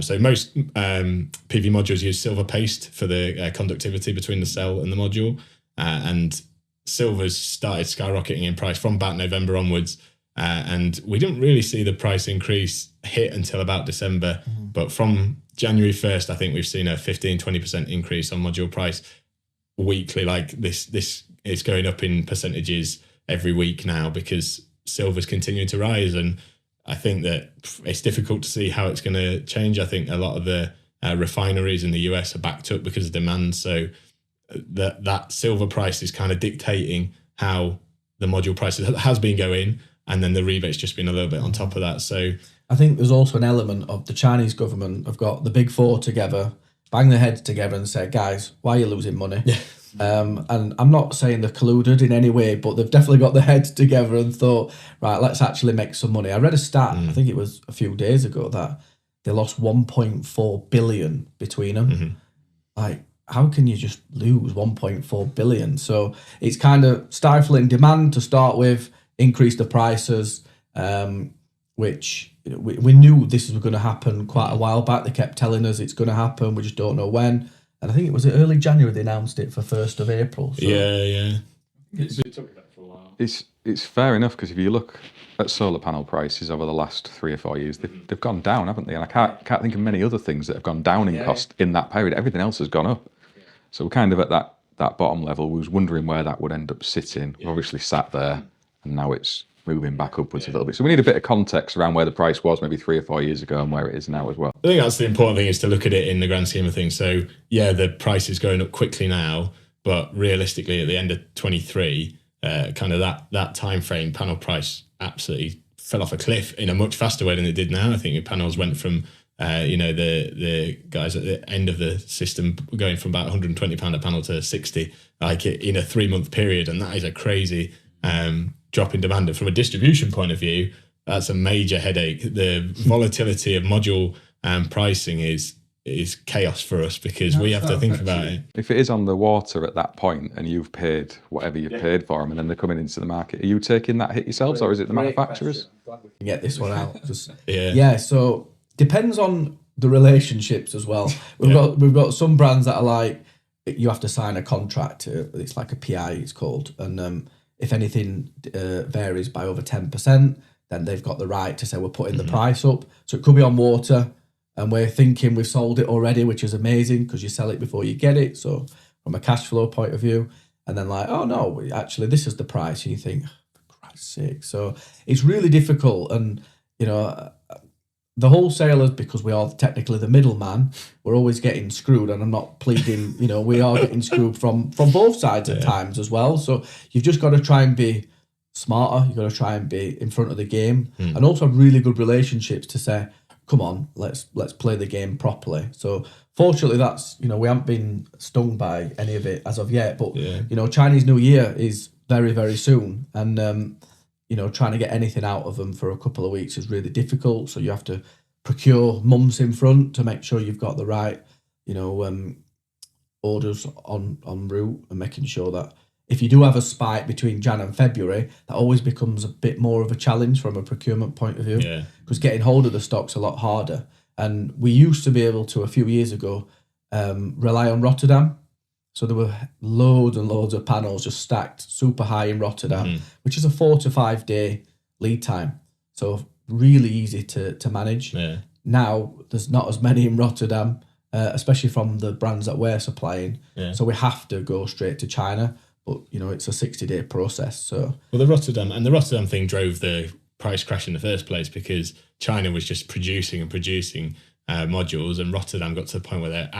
So most PV modules use silver paste for the conductivity between the cell and the module. And silver's started skyrocketing in price from about November onwards. and we didn't really see the price increase hit until about December. But from January 1st, I think we've seen a 15-20% increase on module price weekly. Like this is going up in percentages every week now because silver's continuing to rise, and I think that it's difficult to see how it's going to change. I think a lot of the refineries in the US are backed up because of demand, so that silver price is kind of dictating how the module price has been going, and then the rebate's just been a little bit on top of that. So I think there's also an element of the Chinese government have got the big four together, bang their heads together and say, guys, why are you losing money? Yeah. And I'm not saying they're colluded in any way, but they've definitely got their heads together and thought, right, let's actually make some money. I read a stat, I think it was a few days ago, that they lost 1.4 billion between them. Like, how can you just lose 1.4 billion? So it's kind of stifling demand to start with, increase the prices, which we knew this was going to happen quite a while back. They kept telling us it's going to happen. We just don't know when. And I think it was early January they announced it for 1st of April. So. Yeah. It's fair enough, because if you look at solar panel prices over the last 3 or 4 years, they've gone down, haven't they? And I can't think of many other things that have gone down in cost in that period. Everything else has gone up. So we're kind of at that bottom level. We was wondering where that would end up sitting. We've obviously sat there, and now it's moving back upwards a little bit. So we need a bit of context around where the price was maybe 3 or 4 years ago and where it is now as well. I think that's the important thing, is to look at it in the grand scheme of things. So yeah, the price is going up quickly now, but realistically at the end of 23, kind of that time frame, panel price absolutely fell off a cliff in a much faster way than it did now. I think panels went from the guys at the end of the system going from about £120 a panel to 60, like in a 3-month period, and that is a crazy drop in demand. And from a distribution point of view, that's a major headache. The volatility of module pricing is chaos for us, because we have to think about it. If it is on the water at that point and you've paid whatever you've paid for them, and then they're coming into the market, are you taking that hit yourselves, or is it the manufacturers? Get this one out. Yeah. So depends on the relationships as well. We've got some brands that are like, you have to sign a contract. It's like a PI, it's called, and if anything varies by over 10%, then they've got the right to say we're putting the price up. So it could be on water, and we're thinking we've sold it already, which is amazing because you sell it before you get it. So from a cash flow point of view, and then like, oh no, actually this is the price, and you think, for Christ's sake. So it's really difficult, and the wholesalers, because we are technically the middleman, we're always getting screwed, and I'm not pleading, we are getting screwed from both sides at times as well. So you've just got to try and be smarter. You've got to try and be in front of the game, and also have really good relationships to say, come on, let's play the game properly. So fortunately, that's, we haven't been stung by any of it as of yet, but Chinese New Year is very, very soon, and trying to get anything out of them for a couple of weeks is really difficult. So you have to procure months in front to make sure you've got the right, orders en route, and making sure that if you do have a spike between Jan and February, that always becomes a bit more of a challenge from a procurement point of view, because getting hold of the stock's a lot harder. And we used to be able to, a few years ago, rely on Rotterdam. So there were loads and loads of panels just stacked super high in Rotterdam, which is a 4 to 5 day lead time. So really easy to manage. Yeah. Now there's not as many in Rotterdam, especially from the brands that we're supplying. Yeah. So we have to go straight to China, but it's a 60-day process. So the Rotterdam thing drove the price crash in the first place, because China was just producing modules, and Rotterdam got to the point where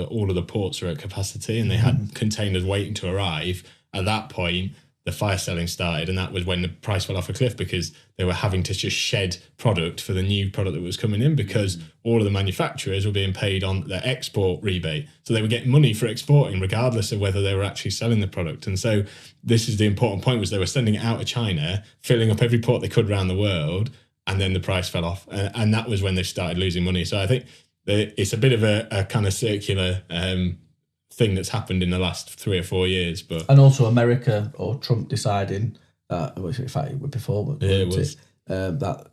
all of the ports were at capacity, and they had containers waiting to arrive. At that point, the fire selling started, and that was when the price fell off a cliff, because they were having to just shed product for the new product that was coming in, because all of the manufacturers were being paid on their export rebate. So they were getting money for exporting regardless of whether they were actually selling the product. And so this is the important point, was they were sending it out of China, filling up every port they could around the world, and then the price fell off. And that was when they started losing money. So I think it's a bit of a kind of circular thing that's happened in the last 3 or 4 years. And also America, or Trump deciding that, in fact it was before, that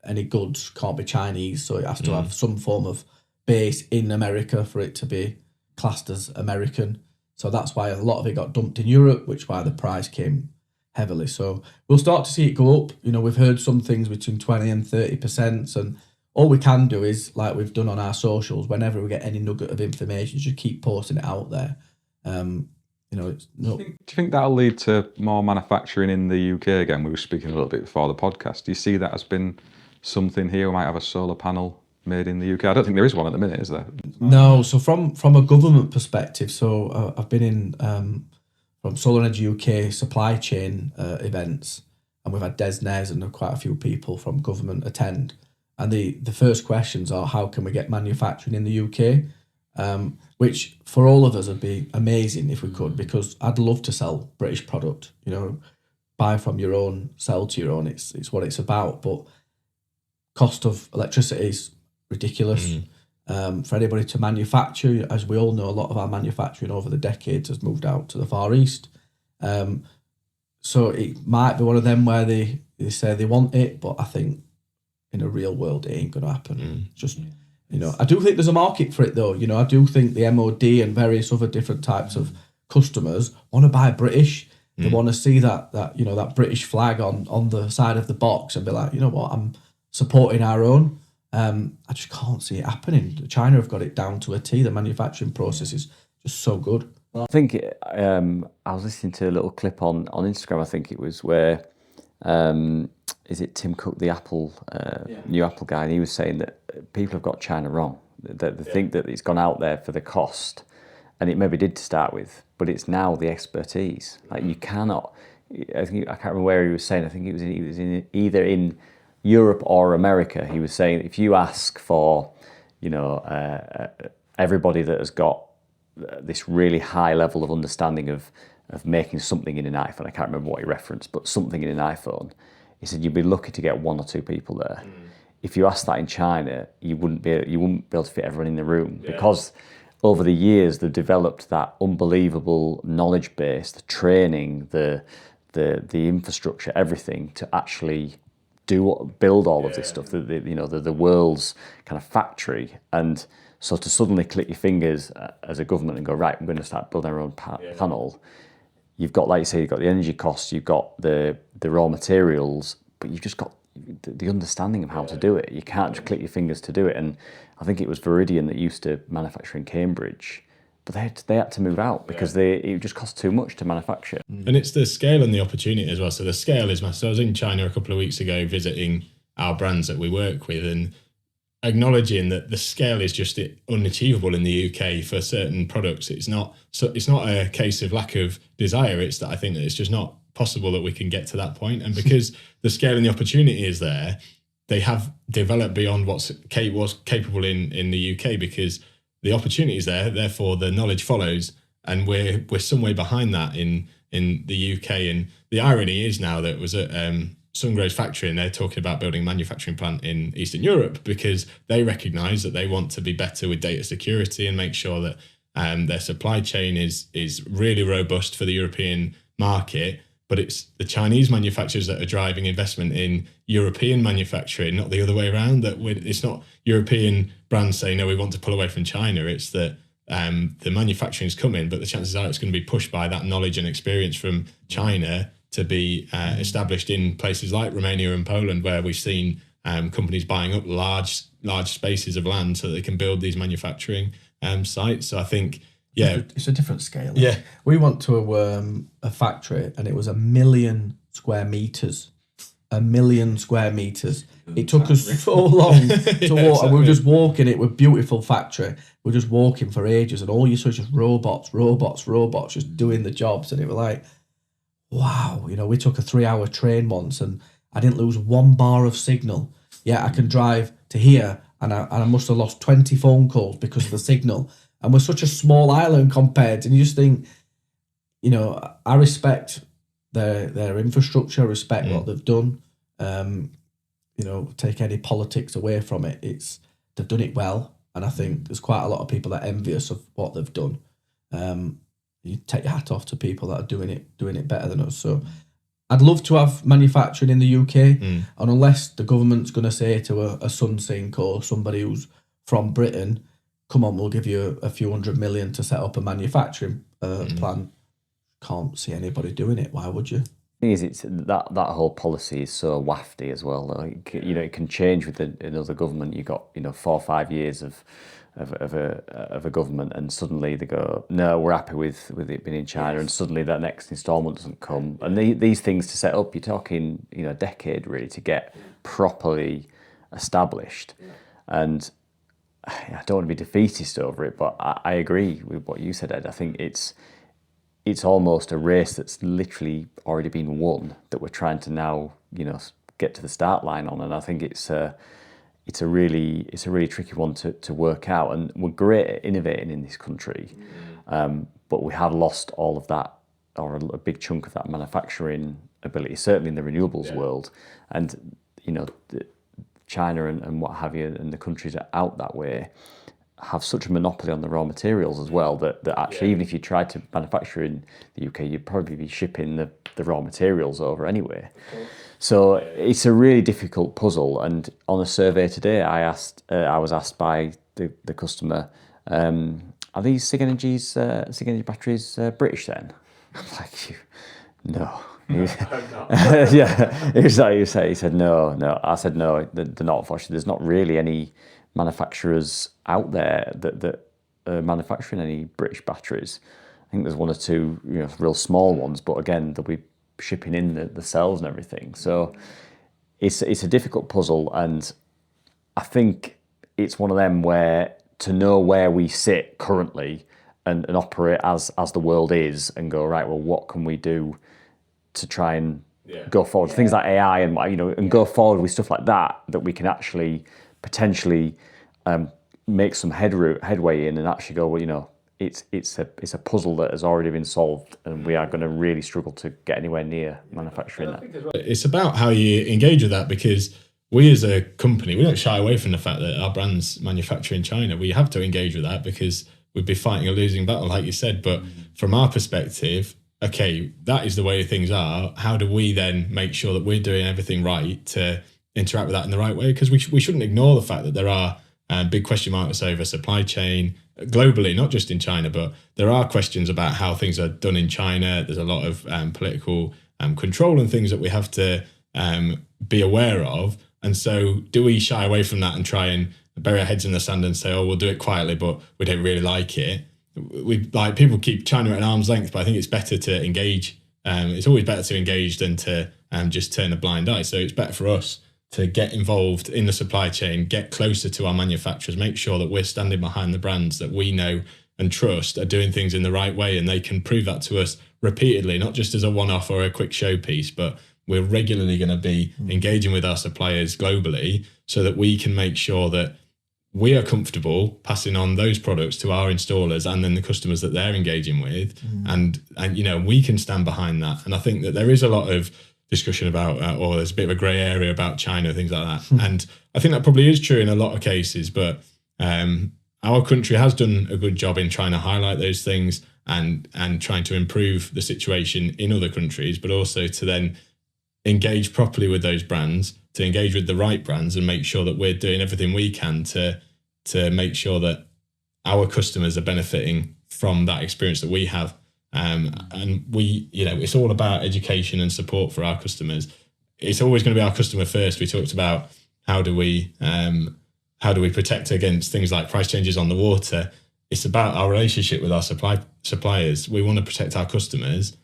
any goods can't be Chinese, so it has to have some form of base in America for it to be classed as American. So that's why a lot of it got dumped in Europe, which why the price came heavily. So we'll start to see it go up. You know, we've heard some things between 20 and 30%. And all we can do is, like we've done on our socials, whenever we get any nugget of information, just keep posting it out there. You know, Do you think that'll lead to more manufacturing in the UK again? We were speaking a little bit before the podcast. Do you see that as been something here? We might have a solar panel made in the UK. I don't think there is one at the minute, is there? No. So from a government perspective, so I've been in from Solar Energy UK supply chain events, and we've had DESNES and quite a few people from government attend. And the first questions are, how can we get manufacturing in the UK? Which for all of us would be amazing if we could, because I'd love to sell British product. You know, buy from your own, sell to your own. It's what it's about. But cost of electricity is ridiculous. For anybody to manufacture, as we all know, a lot of our manufacturing over the decades has moved out to the Far East. So it might be one of them where they say they want it, but I think in a real world it ain't going to happen. Just, you know, I do think there's a market for it though. You know, I do think the MOD and various other different types of customers want to buy British. They want to see that you know, that British flag on the side of the box and be like, you know what, I'm supporting our own. I just can't see it happening. China have got it down to a T. The manufacturing process is just so good. Well, I think I was listening to a little clip on Instagram. I think it was where is it Tim Cook, the Apple new Apple guy, and he was saying that people have got China wrong. That they think that it's gone out there for the cost, and it maybe did to start with, but it's now the expertise. Like, you cannot. I can't remember where he was saying. I think he was either in Europe or America. He was saying if you ask for, you know, everybody that has got this really high level of understanding of making something in an iPhone, I can't remember what he referenced, but something in an iPhone, he said you'd be lucky to get 1 or 2 people there. If you asked that in China, you wouldn't be able to fit everyone in the room, because over the years they've developed that unbelievable knowledge base, the training, the infrastructure, everything to actually build all of this stuff, the world's kind of factory. And so to suddenly click your fingers as a government and go, right, we're going to start building our own panel, you've got, like you say, you've got the energy costs, you've got the raw materials, but you've just got the understanding of how to do it. You can't just click your fingers to do it. And I think it was Viridian that used to manufacture in Cambridge, but they had to move out because it just cost too much to manufacture. And it's the scale and the opportunity as well. So the scale is massive. So I was in China a couple of weeks ago visiting our brands that we work with, and acknowledging that the scale is just unachievable in the UK for certain products. It's not a case of lack of desire. It's that I think that it's just not possible that we can get to that point. And because the scale and the opportunity is there, they have developed beyond what was capable in the UK, because the opportunity is there, therefore the knowledge follows, and we're some way behind that in the UK. And the irony is now that it was at Sungrow's factory, and they're talking about building a manufacturing plant in Eastern Europe because they recognise that they want to be better with data security and make sure that their supply chain is really robust for the European market. But it's the Chinese manufacturers that are driving investment in European manufacturing, not the other way around. That it's not European brands saying, no, we want to pull away from China. It's that the manufacturing is coming, but the chances are it's going to be pushed by that knowledge and experience from China to be established in places like Romania and Poland, where we've seen companies buying up large spaces of land so that they can build these manufacturing sites. So I think, it's a different scale. Yeah. We went to a factory and it was 1 million square meters. 1 million square meters. It took us so long to walk. And we were just walking. It was a beautiful factory. We were just walking for ages, and all you saw was just robots, just doing the jobs. And it was like, wow, we took a 3-hour train once and I didn't lose 1 bar of signal. Yeah, I can drive to here and I must have lost 20 phone calls because of the signal. And we're such a small island compared, and you just think, I respect their infrastructure, I respect what they've done. Take any politics away from it. They've done it well, and I think there's quite a lot of people that are envious of what they've done. You take your hat off to people that are doing it better than us. So I'd love to have manufacturing in the UK, and unless the government's going to say to a Sunsync or somebody who's from Britain, come on, we'll give you a few $100 million to set up a manufacturing plan. Can't see anybody doing it. Why would you? thing is, it's that whole policy is so wafty as well. Like, it can change with another government. You got 4 or 5 years of a government, and suddenly they go, no, we're happy with it being in China, and suddenly that next instalment doesn't come. And these things to set up, you're talking a decade really to get properly established. And I don't want to be defeatist over it, but I agree with what you said, Ed. I think it's almost a race that's literally already been won that we're trying to now, get to the start line on. And I think it's a really tricky one to work out. And we're great at innovating in this country, but we have lost all of that, or a big chunk of that manufacturing ability, certainly in the renewables world. And China and what have you, and the countries that are out that way, have such a monopoly on the raw materials as well that actually even if you tried to manufacture in the UK, you'd probably be shipping the raw materials over anyway. So it's a really difficult puzzle. And on a survey today, I was asked by the customer, are these SIG Energy batteries British then? I'm like, no. He said no. I said no, they're not. Unfortunately, there's not really any manufacturers out there that are manufacturing any British batteries. I think there's 1 or 2 real small ones, but again, they'll be shipping in the cells and everything. So it's a difficult puzzle, and I think it's one of them where to know where we sit currently and operate as the world is, and go, right, well, what can we do to try and go forward? Things like AI and go forward with stuff like that we can actually potentially make some headway in, and actually go, well, it's a puzzle that has already been solved, and we are going to really struggle to get anywhere near manufacturing that. It's about how you engage with that, because we as a company, we don't shy away from the fact that our brands manufacture in China. We have to engage with that because we'd be fighting a losing battle, like you said. But from our perspective, okay, that is the way things are. How do we then make sure that we're doing everything right to interact with that in the right way? Because we shouldn't ignore the fact that there are big question marks over supply chain globally, not just in China, but there are questions about how things are done in China. There's a lot of political control and things that we have to be aware of. And so do we shy away from that and try and bury our heads in the sand and say, oh, we'll do it quietly, but we don't really like it? People keep China at arm's length, but I think it's better to engage. It's always better to engage than to just turn a blind eye. So it's better for us to get involved in the supply chain, get closer to our manufacturers, make sure that we're standing behind the brands that we know and trust are doing things in the right way, and they can prove that to us repeatedly, not just as a one-off or a quick showpiece, but we're regularly going to be engaging with our suppliers globally so that we can make sure that we are comfortable passing on those products to our installers and then the customers that they're engaging with. And we can stand behind that. And I think that there is a lot of discussion about, or there's a bit of a grey area about China, things like that. And I think that probably is true in a lot of cases, but our country has done a good job in trying to highlight those things and trying to improve the situation in other countries, but also to then engage properly with those brands, to engage with the right brands and make sure that we're doing everything we can to make sure that our customers are benefiting from that experience that we have. And we, it's all about education and support for our customers. It's always going to be our customer first. We talked about how do we protect against things like price changes on the water. It's about our relationship with our suppliers. We want to protect our customers.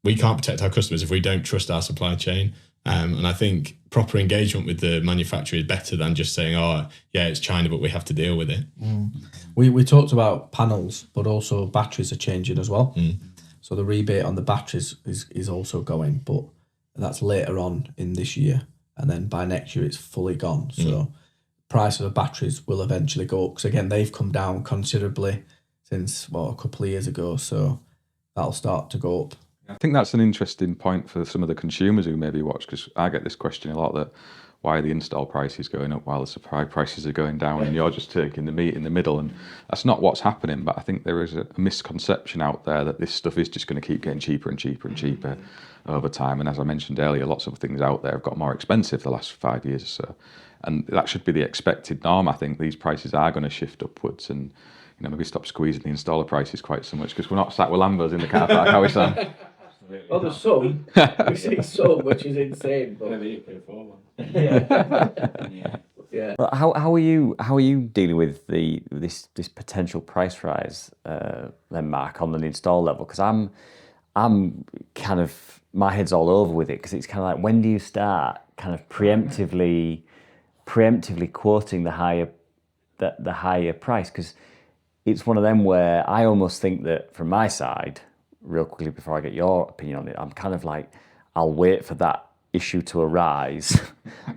We can't protect our customers if we don't trust our supply chain. And I think proper engagement with the manufacturer is better than just saying, oh, yeah, it's China, but we have to deal with it. We talked about panels, but also batteries are changing as well. So the rebate on the batteries is also going, but that's later on in this year. And then by next year, it's fully gone. So price of the batteries will eventually go up. Because again, they've come down considerably since, a couple of years ago. So that'll start to go up. I think that's an interesting point for some of the consumers who maybe watch, because I get this question a lot, that why are the install prices going up while the supply prices are going down, and you're just taking the meat in the middle. And that's not what's happening, but I think there is a misconception out there that this stuff is just going to keep getting cheaper and cheaper and cheaper over time. And as I mentioned earlier, lots of things out there have got more expensive the last 5 years or so, and that should be the expected norm. I think these prices are going to shift upwards, and maybe stop squeezing the installer prices quite so much, because we're not sat with Lambos in the car park, are we, Sam? Well, there's some. We see some, which is insane. But you pay for one. yeah. Well, how are you dealing with this potential price rise then, Mark, on an install level? Because I'm kind of, my head's all over with it, because it's kind of like, when do you start kind of preemptively quoting the higher price? Because it's one of them where I almost think that, from my side, real quickly before I get your opinion on it, I'm kind of like, I'll wait for that issue to arise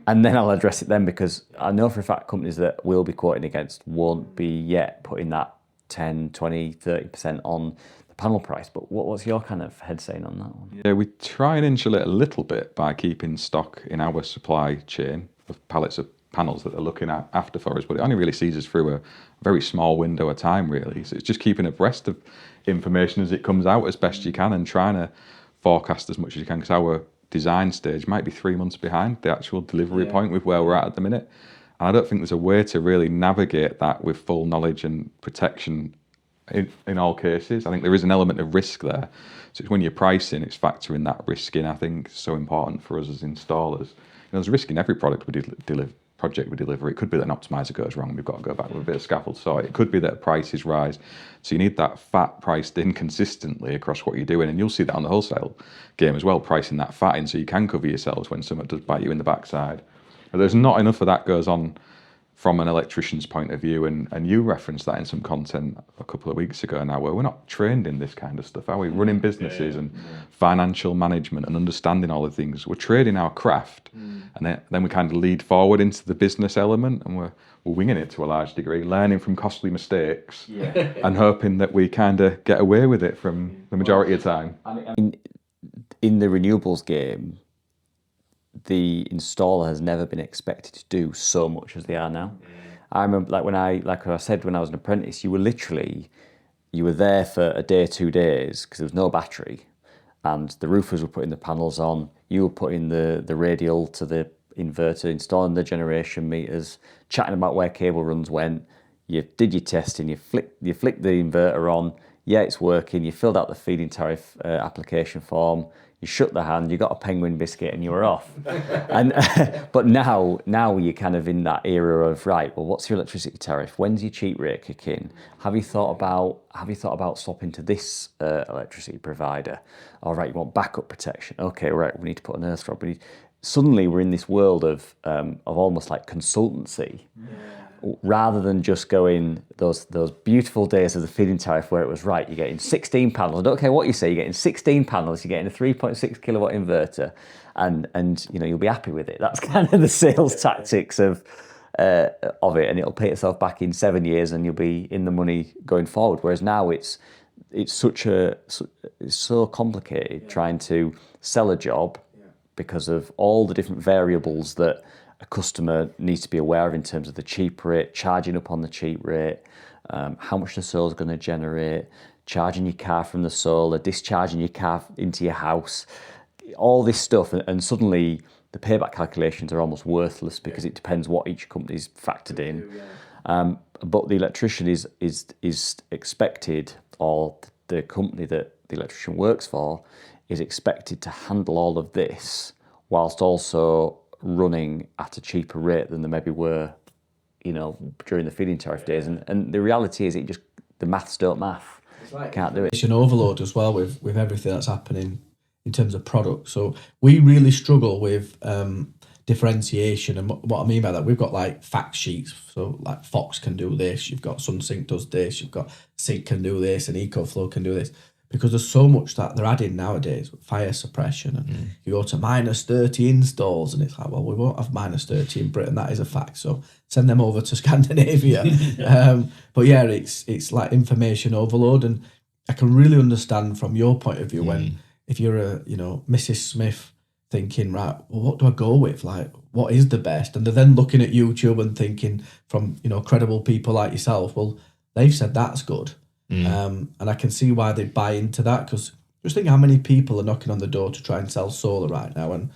and then I'll address it then, because I know for a fact companies that we'll be quoting against won't be yet putting that 10, 20, 30% on the panel price. But what's your kind of head saying on that one? Yeah, we try and insulate a little bit by keeping stock in our supply chain of pallets of panels that they're looking at after for us, but it only really sees us through a very small window of time, really. So it's just keeping abreast of information as it comes out as best you can, and trying to forecast as much as you can, because our design stage might be 3 months behind the actual delivery point with where we're at the minute. And I don't think there's a way to really navigate that with full knowledge and protection in all cases. I think there is an element of risk there. So it's when you're pricing, it's factoring that risk in. I think it's so important for us as installers. There's risk in every product we deliver. It could be that an optimizer goes wrong, we've got to go back with a bit of scaffold sort. It could be that prices rise. So you need that fat priced in consistently across what you're doing, and you'll see that on the wholesale game as well, pricing that fat in so you can cover yourselves when something does bite you in the backside. But there's not enough of that goes on from an electrician's point of view, and you referenced that in some content a couple of weeks ago now, where we're not trained in this kind of stuff, are we? Running businesses and financial management and understanding all the things. We're trading our craft, and then we kind of lead forward into the business element, and we're winging it to a large degree, learning from costly mistakes and hoping that we kind of get away with it from the majority of the time. I mean, in the renewables game, the installer has never been expected to do so much as they are now. I remember, like I said, when I was an apprentice, you were there for a day, 2 days, because there was no battery, and the roofers were putting the panels on, you were putting the radial to the inverter, installing the generation meters, chatting about where cable runs went. You did your testing, you flicked the inverter on, yeah, it's working, you filled out the feed-in tariff application form, you shook the hand, you got a penguin biscuit, and you were off. And but now you're kind of in that era of, right, well, what's your electricity tariff? When's your cheap rate kick in? Have you thought about swapping to this electricity provider? All right, you want backup protection? Okay, right, we need to put an earth rod. Suddenly we're in this world of almost like consultancy. Rather than just going those beautiful days of the feed-in tariff where it was, right, you're getting 16 panels. I don't care what you say, you're getting 16 panels, you're getting a 3.6 kilowatt inverter, and you'll be happy with it. That's kind of the sales tactics of it, and it'll pay itself back in 7 years, and you'll be in the money going forward. Whereas now it's so complicated trying to sell a job because of all the different variables that a customer needs to be aware of in terms of the cheap rate, charging up on the cheap rate, how much the solar's going to generate, charging your car from the solar, discharging your car into your house, all this stuff, and suddenly the payback calculations are almost worthless because it depends what each company's factored in. But the electrician is expected, or the company that the electrician works for is expected to handle all of this whilst also running at a cheaper rate than they maybe were, during the feed-in tariff days. And the reality is, the maths don't math. You can't do it. It's an overload as well with everything that's happening in terms of products. So we really struggle with differentiation. And what I mean by that, we've got like fact sheets. So like Fox can do this, you've got SunSync does this, you've got Sync can do this, and EcoFlow can do this. Because there's so much that they're adding nowadays, fire suppression, and you go to -30 installs, and it's like, well, we won't have -30 in Britain. That is a fact. So send them over to Scandinavia. But yeah, it's like information overload, and I can really understand from your point of view when, if you're a Mrs. Smith thinking, right, well, what do I go with? Like, what is the best? And they're then looking at YouTube and thinking from credible people like yourself, well, they've said that's good. And I can see why they buy into that, because just think how many people are knocking on the door to try and sell solar right now. And,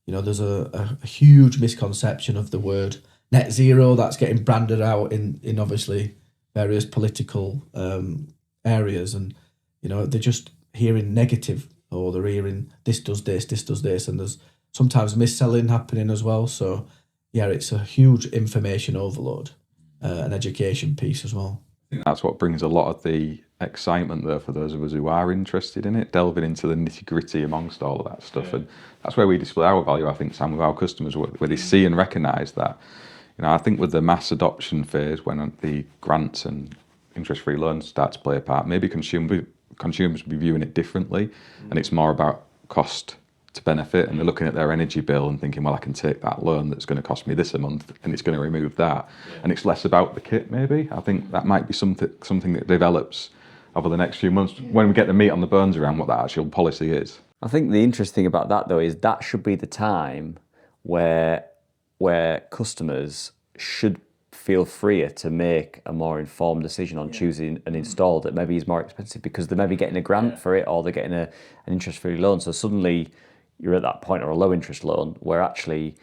there's a huge misconception of the word net zero that's getting branded out in obviously various political areas. And, they're just hearing negative or they're hearing this does this, and there's sometimes mis-selling happening as well. So yeah, it's a huge information overload, and education piece as well. I think that's what brings a lot of the excitement there for those of us who are interested in it, delving into the nitty-gritty amongst all of that stuff. And that's where we display our value, I think, Sam, with our customers, where they see and recognise that. I think with the mass adoption phase, when the grants and interest-free loans start to play a part, maybe consumers will be viewing it differently, and it's more about cost to benefit, and they're looking at their energy bill and thinking, well, I can take that loan that's going to cost me this a month and it's going to remove that. And it's less about the kit, maybe. I think that might be something that develops over the next few months when we get the meat on the bones around what that actual policy is. I think the interesting thing about that, though, is that should be the time where customers should feel freer to make a more informed decision on choosing an install that maybe is more expensive, because they're maybe getting a grant for it, or they're getting an interest-free loan. So suddenly you're at that point, or a low interest loan, where actually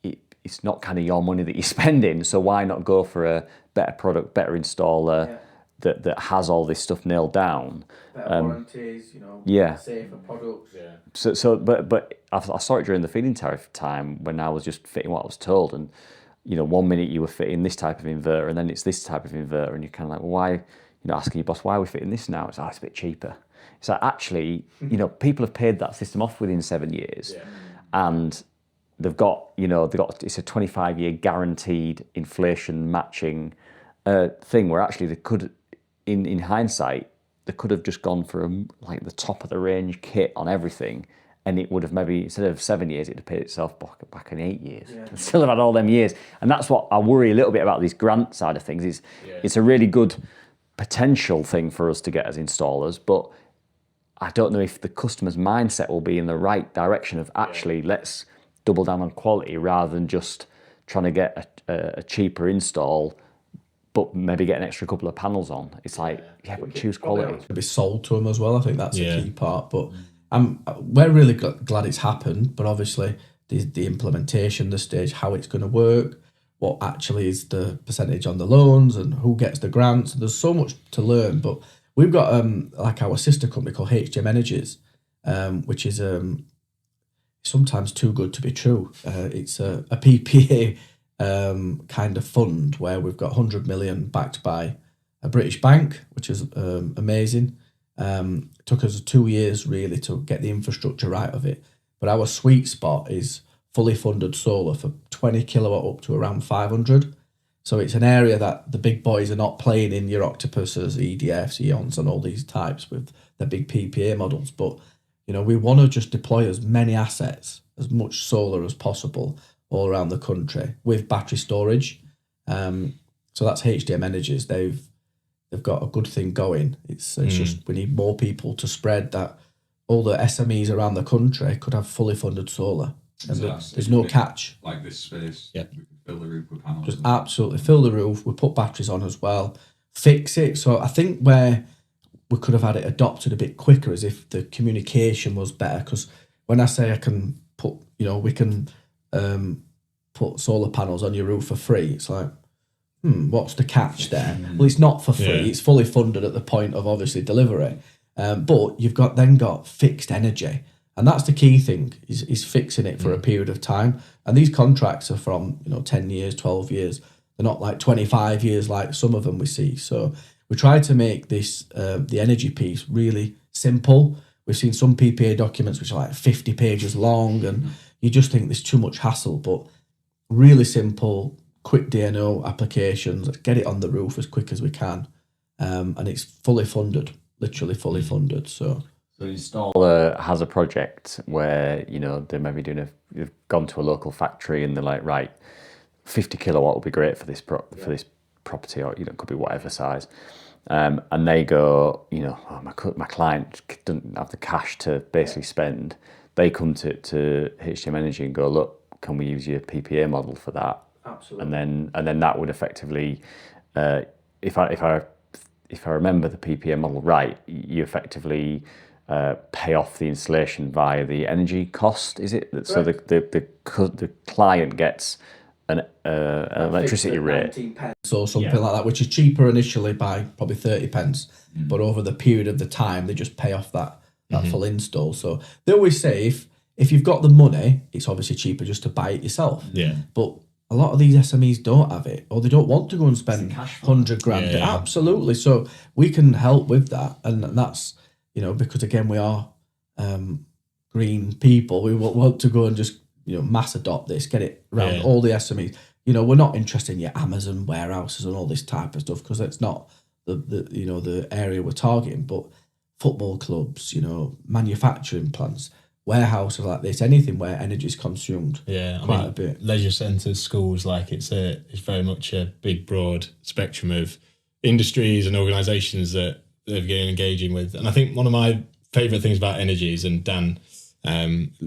it's not kind of your money that you're spending. So why not go for a better product, better installer that has all this stuff nailed down? Better warranties, safer products. But I saw it during the feed-in tariff time when I was just fitting what I was told, and 1 minute you were fitting this type of inverter, and then it's this type of inverter, and you're kind of like, well, why? Asking your boss, why are we fitting this now? It's like, it's a bit cheaper. It's like, actually, people have paid that system off within 7 years, and they've got it's a 25-year guaranteed inflation matching thing, where actually they could, in hindsight, they could have just gone for like the top of the range kit on everything, and it would have maybe, instead of 7 years, it'd have paid itself back in 8 years. And still have had all them years. And that's what I worry a little bit about this grant side of things, is it's a really good potential thing for us to get as installers, but I don't know if the customer's mindset will be in the right direction of actually let's double down on quality rather than just trying to get a cheaper install, but maybe get an extra couple of panels on. It's like, but choose quality. To be sold to them as well, I think that's a key part. But we're really glad it's happened, but obviously the implementation, the stage, how it's going to work, what actually is the percentage on the loans, and who gets the grants. There's so much to learn, but we've got like our sister company called HDM Energies, which is sometimes too good to be true. It's a PPA kind of fund where we've got 100 million backed by a British bank, which is amazing. It took us 2 years really to get the infrastructure right of it, but our sweet spot is fully funded solar for 20 kilowatt up to around 500. So it's an area that the big boys are not playing in, your Octopuses, EDFs, Eons, and all these types with the big PPA models. But we want to just deploy as many assets, as much solar as possible all around the country with battery storage. So that's HDM Energies. They've got a good thing going. It's just we need more people to spread that. All the SMEs around the country could have fully funded solar, and there's no catch. Like this space, we could fill the roof with panels. Just absolutely fill the roof. We put batteries on as well. Fix it. So I think where we could have had it adopted a bit quicker is if the communication was better. Because when I say I can put, we can put solar panels on your roof for free, it's like, what's the catch there? Well, it's not for free. It's fully funded at the point of obviously delivery. But you've got fixed energy. And that's the key thing, is fixing it for a period of time. And these contracts are from 10 years, 12 years. They're not like 25 years like some of them we see. So we try to make this, the energy piece, really simple. We've seen some PPA documents which are like 50 pages long, and you just think there's too much hassle. But really simple, quick DNO applications, let's get it on the roof as quick as we can. And it's fully funded, literally fully funded. So the installer has a project where, they may be they've gone to a local factory and they're like, right, 50 kilowatt will be great for this for this property, or, it could be whatever size. And they go, my client doesn't have the cash to basically spend. They come to HDM Energy and go, look, can we use your PPA model for that? Absolutely. And then that would effectively, if I remember the PPA model right, you effectively pay off the installation via the energy cost. Is it? So the client gets an electricity rate. 19 pence. So something like that, which is cheaper initially by probably 30 pence, but over the period of the time they just pay off that that full install. So they always say if you've got the money, it's obviously cheaper just to buy it yourself. Yeah. But a lot of these SMEs don't have it, or they don't want to go and spend 100 grand. Yeah. Absolutely. So we can help with that, and that's, you know, because again we are green people. We want to go and just, you know, mass adopt this, get it around all the SMEs. You know, we're not interested in your Amazon warehouses and all this type of stuff, because that's not the you know, the area we're targeting. But football clubs, you know, manufacturing plants, warehouses like this, anything where energy is consumed. Yeah, quite a bit. Leisure centres, schools, like it's very much a big, broad spectrum of industries and organisations that they're engaging with. And I think one of my favourite things about Energies, and Dan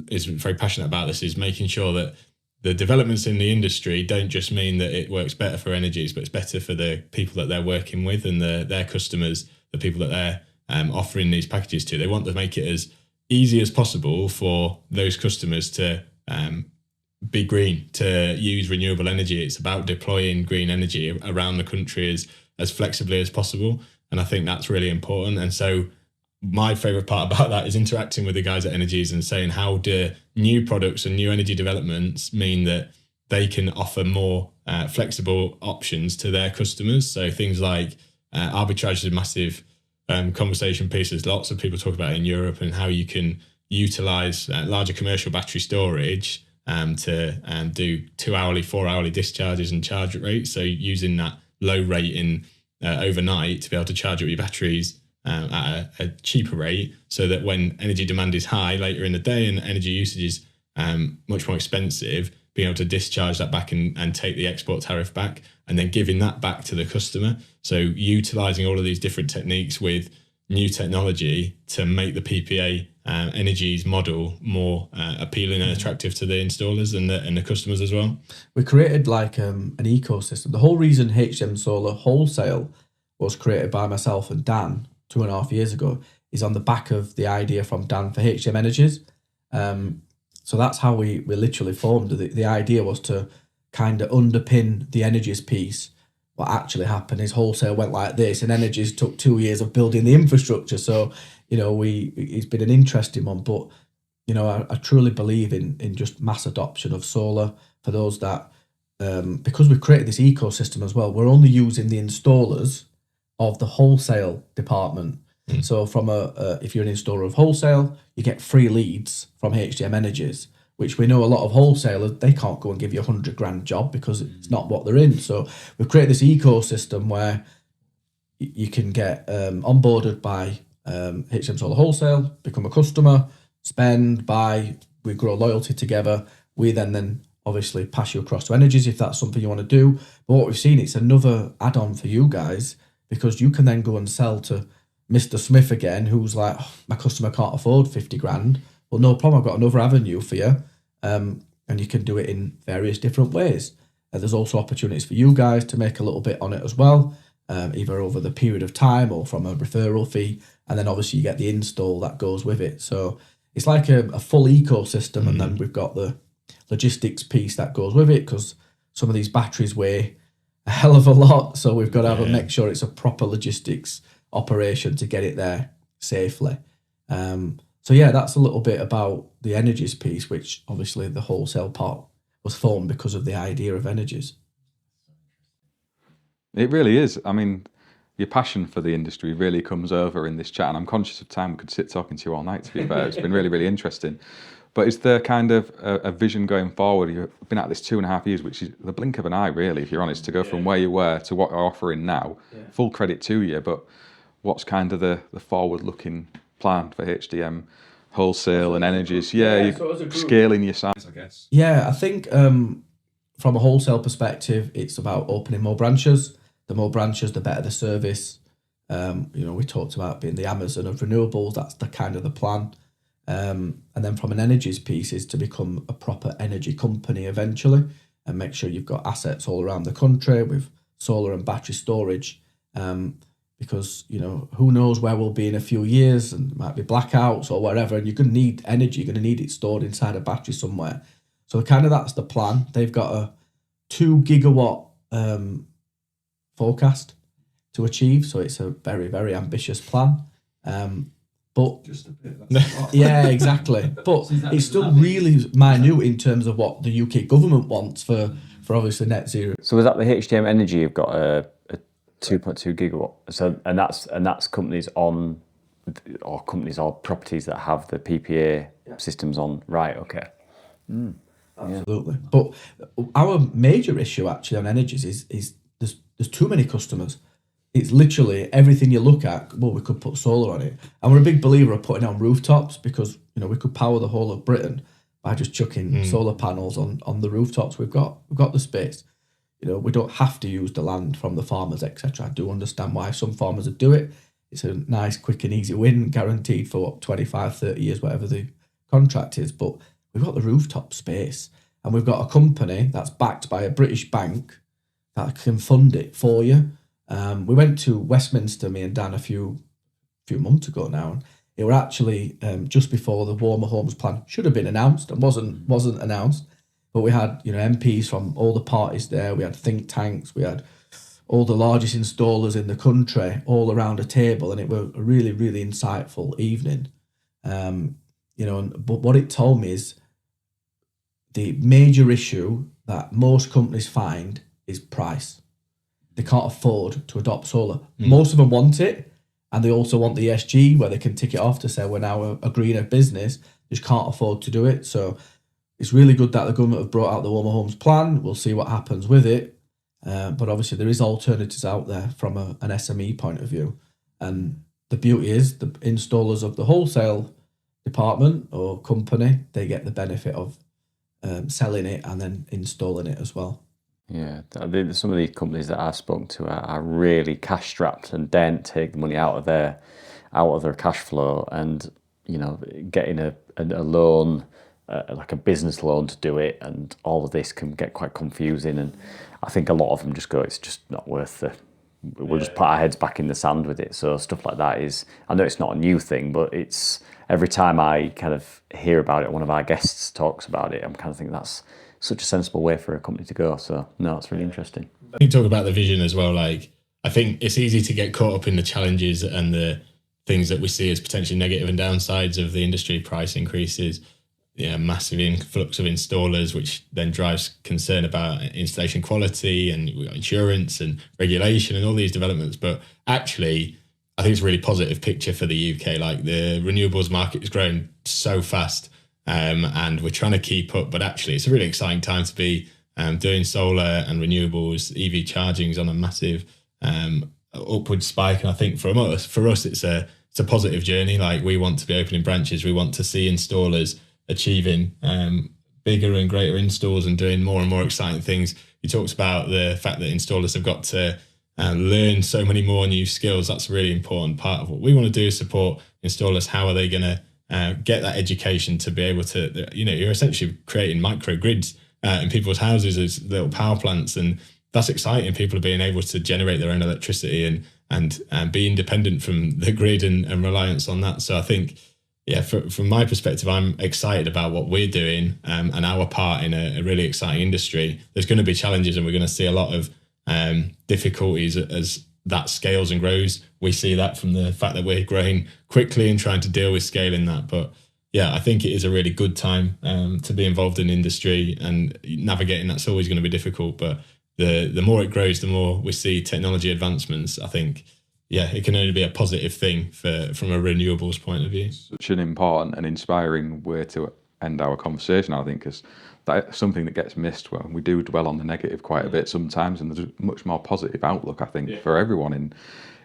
is very passionate about this, is making sure that the developments in the industry don't just mean that it works better for Energies, but it's better for the people that they're working with and their customers, the people that they're offering these packages to. They want to make it as easy as possible for those customers to be green, to use renewable energy. It's about deploying green energy around the country as flexibly as possible. And I think that's really important. And so my favourite part about that is interacting with the guys at Energies and saying, how do new products and new energy developments mean that they can offer more flexible options to their customers? So things like arbitrage is a massive conversation piece. There's lots of people talk about it in Europe, and how you can utilise larger commercial battery storage to do 2 hourly, 4 hourly discharges and charge rates. So using that low rate in overnight to be able to charge up your batteries at a cheaper rate, so that when energy demand is high later in the day and energy usage is much more expensive, being able to discharge that back and take the export tariff back, and then giving that back to the customer. So utilising all of these different techniques with new technology to make the PPA Energies model more appealing and attractive to the installers and the customers as well. We created like an ecosystem. The whole reason HDM Solar Wholesale was created by myself and Dan 2.5 years ago is on the back of the idea from Dan for HDM Energies. So that's how we literally formed. The idea was to kind of underpin the Energies piece. What actually happened is wholesale went like this, and Energies took 2 years of building the infrastructure. So, you know, it's been an interesting one. But, you know, I truly believe in just mass adoption of solar for those that, because we've created this ecosystem as well, we're only using the installers of the wholesale department. So from if you're an installer of wholesale, you get free leads from HDM Energies, which we know a lot of wholesalers, they can't go and give you a 100 grand job because it's not what they're in. So we've created this ecosystem where you can get onboarded by HDM Solar Wholesale, become a customer, spend, buy, we grow loyalty together. We then obviously pass you across to Energies if that's something you want to do. But what we've seen, it's another add-on for you guys, because you can then go and sell to Mr. Smith again, who's like, oh, my customer can't afford 50 grand. Well, no problem, I've got another avenue for you. And you can do it in various different ways. There's also opportunities for you guys to make a little bit on it as well, either over the period of time or from a referral fee. And then obviously you get the install that goes with it. So it's like a full ecosystem. And then we've got the logistics piece that goes with it, because some of these batteries weigh a hell of a lot. So we've got to make sure it's a proper logistics operation to get it there safely. So yeah, that's a little bit about the Energies piece, which obviously the wholesale part was formed because of the idea of Energies. It really is. I mean, your passion for the industry really comes over in this chat, and I'm conscious of time. We could sit talking to you all night, to be fair. It's been really, really interesting. But is there kind of a vision going forward? You've been at this 2.5 years, which is the blink of an eye, really, if you're honest, to go from where you were to what you're offering now. Full credit to you, but what's kind of the forward-looking plan for HDM Wholesale and Energies? You're scaling your size, I guess. Yeah, I think from a wholesale perspective, it's about opening more branches. The more branches, the better the service. We talked about being the Amazon of renewables. That's the kind of the plan. And then from an Energies piece is to become a proper energy company eventually, and make sure you've got assets all around the country with solar and battery storage. Because, who knows where we'll be in a few years, and it might be blackouts or whatever, and you're going to need energy, you're going to need it stored inside a battery somewhere. So kind of that's the plan. They've got a 2 gigawatt forecast to achieve, so it's a very, very ambitious plan. But Just a bit. That's a lot. yeah, exactly. But it's still really minute in terms of what the UK government wants for obviously net zero. So is that the HDM Energy? You've got a 2.2 gigawatt. So and that's companies on, or companies or properties that have the PPA systems on. Right. Okay. Absolutely. But our major issue actually on energies is there's too many customers. It's literally everything you look at. Well, we could put solar on it, and we're a big believer of putting it on rooftops because we could power the whole of Britain by just chucking solar panels on the rooftops. We've got the space. We don't have to use the land from the farmers, etc. I do understand why some farmers would do it. It's a nice, quick and easy win, guaranteed for 25, 30 years, whatever the contract is. But we've got the rooftop space, and we've got a company that's backed by a British bank that can fund it for you. We went to Westminster, me and Dan, a few months ago now, and it were actually just before the Warmer Homes Plan should have been announced and wasn't announced. But we had MPs from all the parties there. We had think tanks. We had all the largest installers in the country all around a table, and it was a really, really insightful evening. But what it told me is the major issue that most companies find is price. They can't afford to adopt solar. Most of them want it, and they also want the ESG where they can tick it off to say we're now a greener business. They just can't afford to do it. So it's really good that the government have brought out the Warmer Homes Plan. We'll see what happens with it. But obviously there is alternatives out there from an SME point of view. And the beauty is the installers of the wholesale department or company, they get the benefit of selling it and then installing it as well. Yeah, some of these companies that I've spoken to are really cash strapped and don't take the money out of their cash flow, and getting a loan, like a business loan to do it, and all of this can get quite confusing. And I think a lot of them just go, it's just not worth we'll just put our heads back in the sand with it. So stuff like that is, I know it's not a new thing, but it's every time I kind of hear about it, one of our guests talks about it, I'm kind of thinking that's such a sensible way for a company to go. So no, it's really interesting. I think talk about the vision as well. Like, I think it's easy to get caught up in the challenges and the things that we see as potentially negative and downsides of the industry, price increases, massive influx of installers, which then drives concern about installation quality, and we've got insurance and regulation and all these developments. But actually, I think it's a really positive picture for the UK. Like, the renewables market is growing so fast. And we're trying to keep up, but actually it's a really exciting time to be doing solar and renewables. EV charging is on a massive upward spike, and I think for us it's a positive journey. Like, we want to be opening branches, we want to see installers achieving bigger and greater installs and doing more and more exciting things. You talked about the fact that installers have got to learn so many more new skills. That's a really important part of what we want to do, is support installers. How are they going to get that education to be able to, you're essentially creating microgrids in people's houses as little power plants, and that's exciting. People are being able to generate their own electricity and be independent from the grid and reliance on that. So I think, from my perspective, I'm excited about what we're doing and our part in a really exciting industry. There's going to be challenges, and we're going to see a lot of difficulties as that scales and grows. We see that from the fact that we're growing quickly and trying to deal with scaling that. But I think it is a really good time to be involved in industry, and navigating that's always going to be difficult. But the more it grows, the more we see technology advancements. I think, it can only be a positive thing from a renewables point of view. Such an important and inspiring way to end our conversation, I think, because that's something that gets missed. Well, we do dwell on the negative quite a bit sometimes, and there's a much more positive outlook, I think, for everyone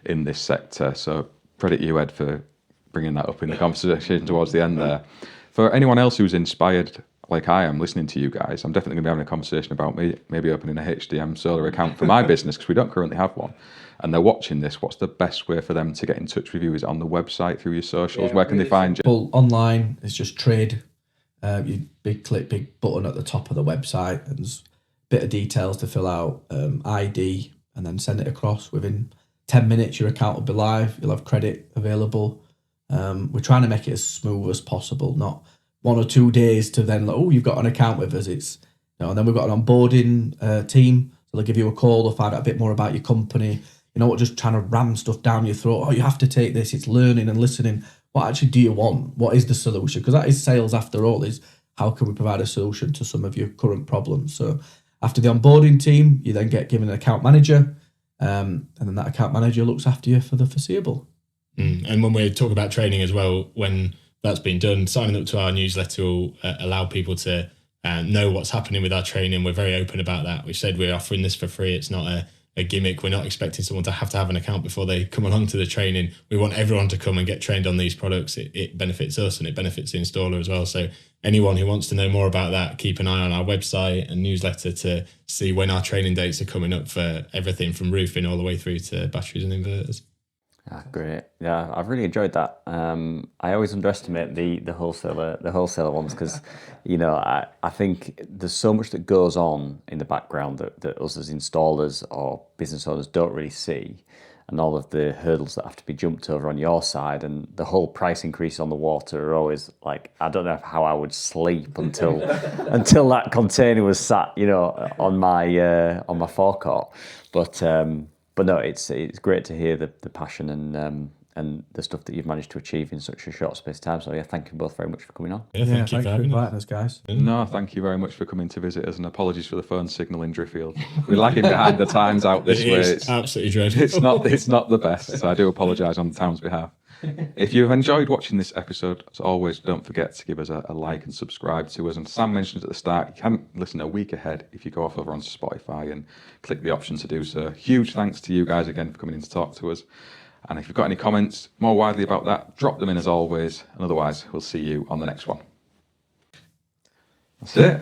in this sector. So credit you, Ed, for bringing that up in the conversation towards the end there. For anyone else who's inspired, like I am, listening to you guys, I'm definitely going to be having a conversation about maybe opening a HDM solar account for my business, because we don't currently have one. And they're watching this. What's the best way for them to get in touch with you? Is it on the website, through your socials? Where can they find you? Well, online, it's just trade. You big button at the top of the website, and there's a bit of details to fill out, ID, and then send it across. Within 10 minutes, your account will be live. You'll have credit available. We're trying to make it as smooth as possible, not 1 or 2 days to then, you've got an account with us. It's, and then we've got an onboarding team. So they'll give you a call, they'll find out a bit more about your company. Just trying to ram stuff down your throat. You have to take this. It's learning and listening. what actually do you want? What is the solution? Because that is sales after all, is how can we provide a solution to some of your current problems? So after the onboarding team, you then get given an account manager, and then that account manager looks after you for the foreseeable. And when we talk about training as well, when that's been done, signing up to our newsletter will allow people to know what's happening with our training. We're very open about that. We've said we're offering this for free. It's not a gimmick. We're not expecting someone to have an account before they come along to the training. We want everyone to come and get trained on these products. It benefits us and it benefits the installer as well. So anyone who wants to know more about that, keep an eye on our website and newsletter to see when our training dates are coming up for everything from roofing all the way through to batteries and inverters. Great. Yeah, I've really enjoyed that. I always underestimate the wholesaler ones because, I think there's so much that goes on in the background that us as installers or business owners don't really see, and all of the hurdles that have to be jumped over on your side, and the whole price increase on the water are always like, I don't know how I would sleep until that container was sat, on my forecourt, but no, it's great to hear the passion and the stuff that you've managed to achieve in such a short space of time. So yeah, thank you both very much for coming on. Yeah, thank you for having inviting us, guys. No, thank you very much for coming to visit us, and apologies for the phone signal in Driffield. We're lagging behind the times out this way. It's absolutely dreadful. It's not the best, so I do apologise on the town's behalf. If you've enjoyed watching this episode, as always, don't forget to give us a like and subscribe to us. And Sam mentioned at the start, you can listen a week ahead if you go off over onto Spotify and click the option to do so. Huge thanks to you guys again for coming in to talk to us. And if you've got any comments more widely about that, drop them in as always. And otherwise, we'll see you on the next one. That's it.